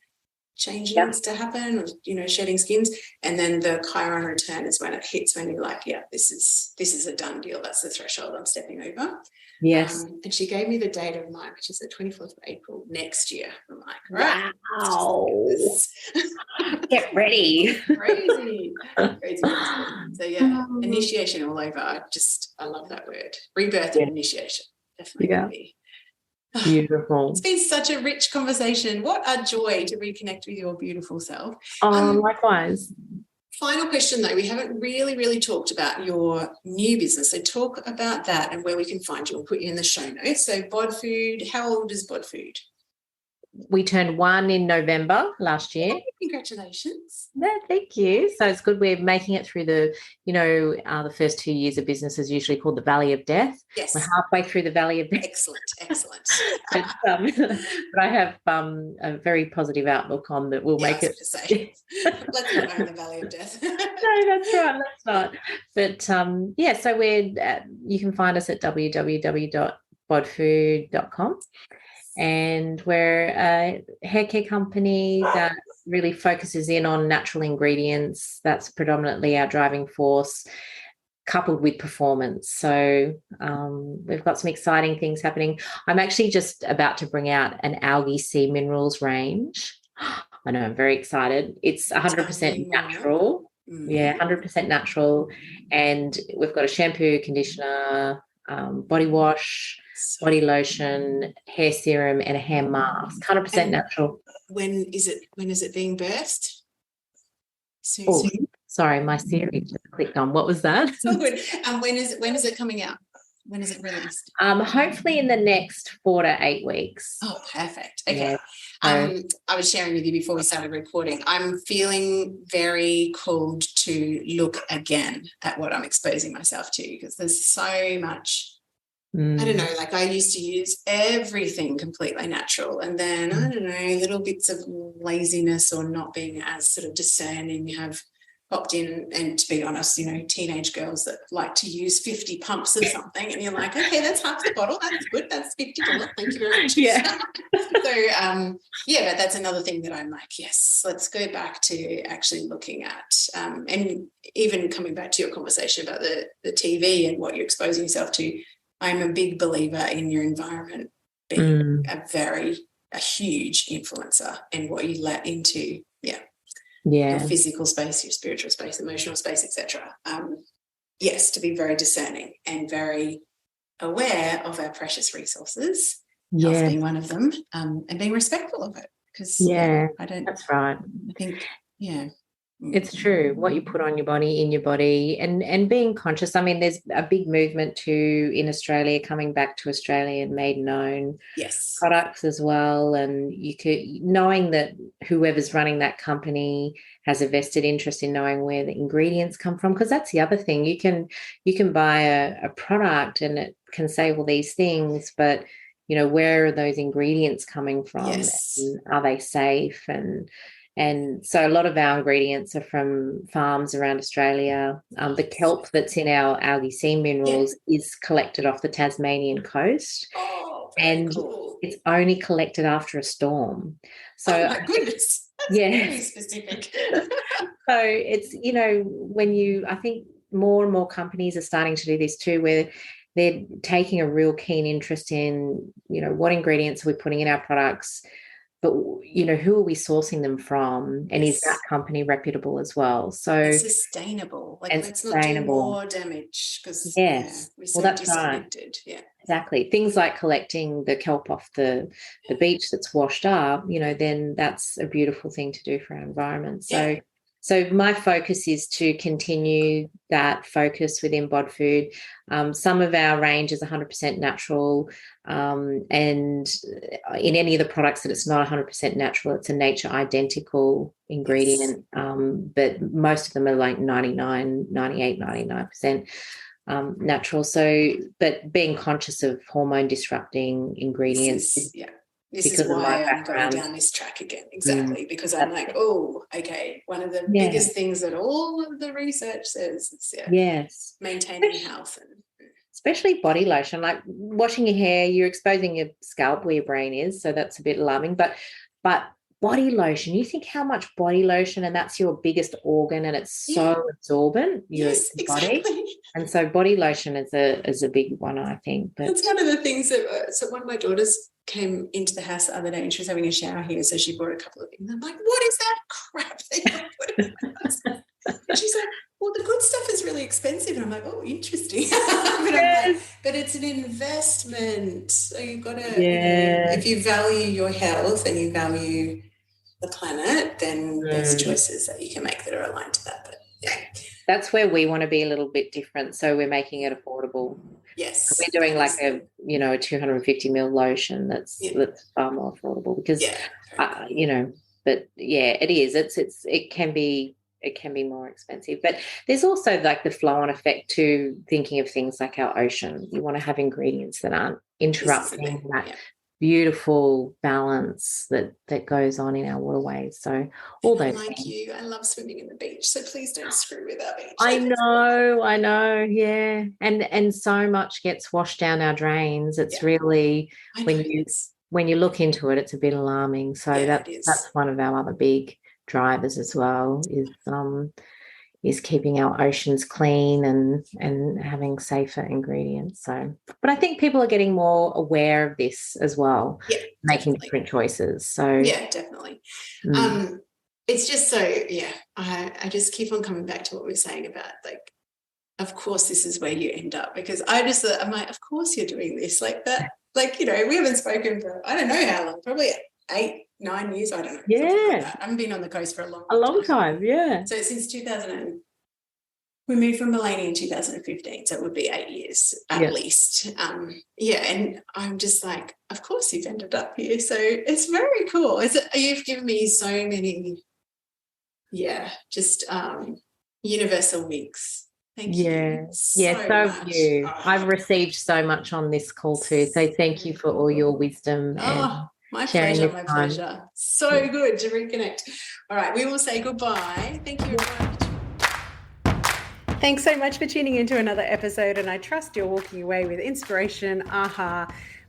changings to happen, or, you know, shedding skins, and then the Chiron return is when it hits, when you're like, yeah, this is a done deal. That's the threshold I'm stepping over. Yes. And she gave me the date of mine, which is the 24th of April next year. I'm like, right. Wow. Get ready. Crazy. So yeah, initiation all over. I love that word. Rebirth and initiation. Definitely. Beautiful. It's been such a rich conversation. What a joy to reconnect with your beautiful self. Likewise. Final question, though. We haven't really talked about your new business. So talk about that and where we can find you. We'll put you in the show notes. So Bod Food, how old is Bod Food? We turned 1 in November last year. Oh, congratulations. No, thank you. So it's good we're making it through the first 2 years of business is usually called the Valley of Death. Yes. We're halfway through the Valley of Death. Excellent. But I have a very positive outlook on that we'll make it. Let's not own the Valley of Death. No, that's right. Let's not. But, so you can find us at www.bodfood.com. And we're a hair care company that really focuses in on natural ingredients. That's predominantly our driving force, coupled with performance. So we've got some exciting things happening. I'm actually just about to bring out an algae sea minerals range. I know, I'm very excited. It's 100% natural. Yeah, 100% natural. And we've got a shampoo, conditioner, body wash. body lotion, hair serum, and a hair mask. 100% natural. When is it being birthed? Oh, sorry, my Siri just clicked on. What was that? So good. And when is it coming out? When is it released? Hopefully in the next 4 to 8 weeks. Oh, perfect. Okay. Yeah. I was sharing with you before we started recording. I'm feeling very called to look again at what I'm exposing myself to, because there's so much. I don't know, like I used to use everything completely natural, and then, I don't know, little bits of laziness or not being as sort of discerning have popped in. And to be honest, you know, teenage girls that like to use 50 pumps of something, and you're like, okay, that's half the bottle. That's good. That's $50. Thank you very much. Yeah. So, but that's another thing that I'm like, yes, let's go back to actually looking at, and even coming back to your conversation about the TV and what you're exposing yourself to. I'm a big believer in your environment being a huge influencer, and what you let into, your physical space, your spiritual space, emotional space, etc. Yes, to be very discerning and very aware of our precious resources, health being one of them, and being respectful of it. Because that's right. I think, it's true. What you put on your body, in your body, and being conscious. I mean, there's a big movement too in Australia, coming back to Australian made-known products as well. And you could, knowing that whoever's running that company has a vested interest in knowing where the ingredients come from, because that's the other thing. You can buy a product and it can say all these things, but you know, where are those ingredients coming from? And are they safe? And so a lot of our ingredients are from farms around Australia. The kelp that's in our algae sea minerals is collected off the Tasmanian coast. Oh, and cool. It's only collected after a storm. So, oh my goodness. That's very specific. So it's, you know, I think more and more companies are starting to do this too, where they're taking a real keen interest in, you know, what ingredients are we putting in our products, but, you know, who are we sourcing them from? And is that company reputable as well? So it's sustainable. Like, let's not do more damage, because we're so disconnected. Right. Yeah. Exactly. Things like collecting the kelp off the beach that's washed up, you know, then that's a beautiful thing to do for our environment. So my focus is to continue that focus within Bod Food. Some of our range is 100% natural, and in any of the products that it's not 100% natural, it's a nature identical ingredient, but most of them are like 99, 98, 99% natural. So, but being conscious of hormone disrupting ingredients. This is why I'm going down this track again. Exactly. Because I'm like, oh, okay. One of the biggest things that all of the research says is maintaining health. And especially body lotion, like washing your hair, you're exposing your scalp where your brain is. So that's a bit alarming. But body lotion, you think how much body lotion, and that's your biggest organ, and it's so absorbent, your body. And so body lotion is a big one, I think. But that's one of the things that so one of my daughters came into the house the other day, and she was having a shower here, so she bought a couple of things. I'm like, what is that crap that you're putting in the house? And she's like, well, the good stuff is really expensive. And I'm like, oh, interesting. But it's an investment. So you've got to, if you value your health and you value the planet, then there's choices that you can make that are aligned to that. But that's where we want to be a little bit different. So we're making it affordable. Yes. We're doing like a 250 ml lotion that's far more affordable, because, you know, but it is. It can be more expensive. But there's also like the flow-on effect to thinking of things like our ocean. You want to have ingredients that aren't interrupting that beautiful balance that goes on in our waterways. So all those like things. You, I love swimming in the beach, so please don't screw with our beach. I know, yeah. And so much gets washed down our drains. It's really, when you look into it, it's a bit alarming. So that's one of our other big drivers as well, is keeping our oceans clean and having safer ingredients. So, but I think people are getting more aware of this as well, making different choices. So definitely. It's just so I just keep on coming back to what we're saying about like of course, this is where you end up, because I just thought, I'm like, of course you're doing this like that. Like, you know, we haven't spoken for, I don't know how long, probably 8, 9 years. I don't know. Yeah. Like that. I haven't been on the coast for a long time. Yeah. So since 2000, we moved from Mullaney in 2015. So it would be 8 years at least. And I'm just like, of course you've ended up here. So it's very cool. You've given me so many, just universal wigs. Thank you. So much. You. I've received so much on this call too. So thank you for all your wisdom. My pleasure. So good to reconnect. All right, we will say goodbye. Thank you very much. Thanks so much for tuning into another episode, and I trust you're walking away with inspiration,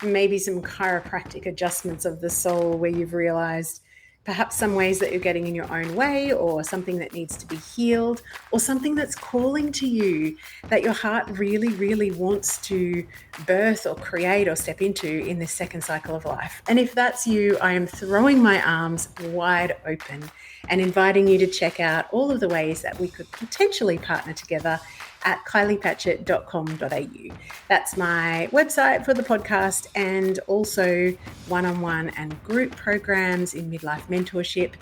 maybe some chiropractic adjustments of the soul where you've realized perhaps some ways that you're getting in your own way, or something that needs to be healed, or something that's calling to you that your heart really, really wants to birth or create or step into in this second cycle of life. And if that's you, I am throwing my arms wide open and inviting you to check out all of the ways that we could potentially partner together at kyliepatchett.com.au. That's my website for the podcast, and also one-on-one and group programs in midlife mentorship,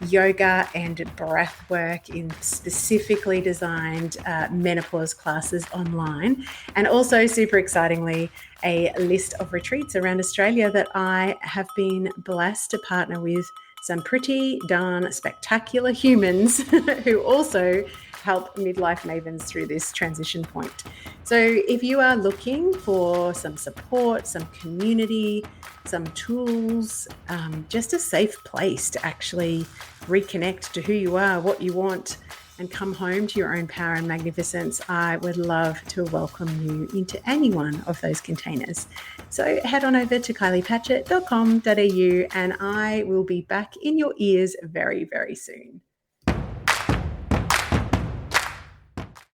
yoga and breath work in specifically designed menopause classes online, and also, super excitingly, a list of retreats around Australia that I have been blessed to partner with some pretty darn spectacular humans who also help midlife mavens through this transition point. So if you are looking for some support, some community, some tools, just a safe place to actually reconnect to who you are, what you want, and come home to your own power and magnificence, I would love to welcome you into any one of those containers. So head on over to kyliepatchett.com.au, and I will be back in your ears very, very soon.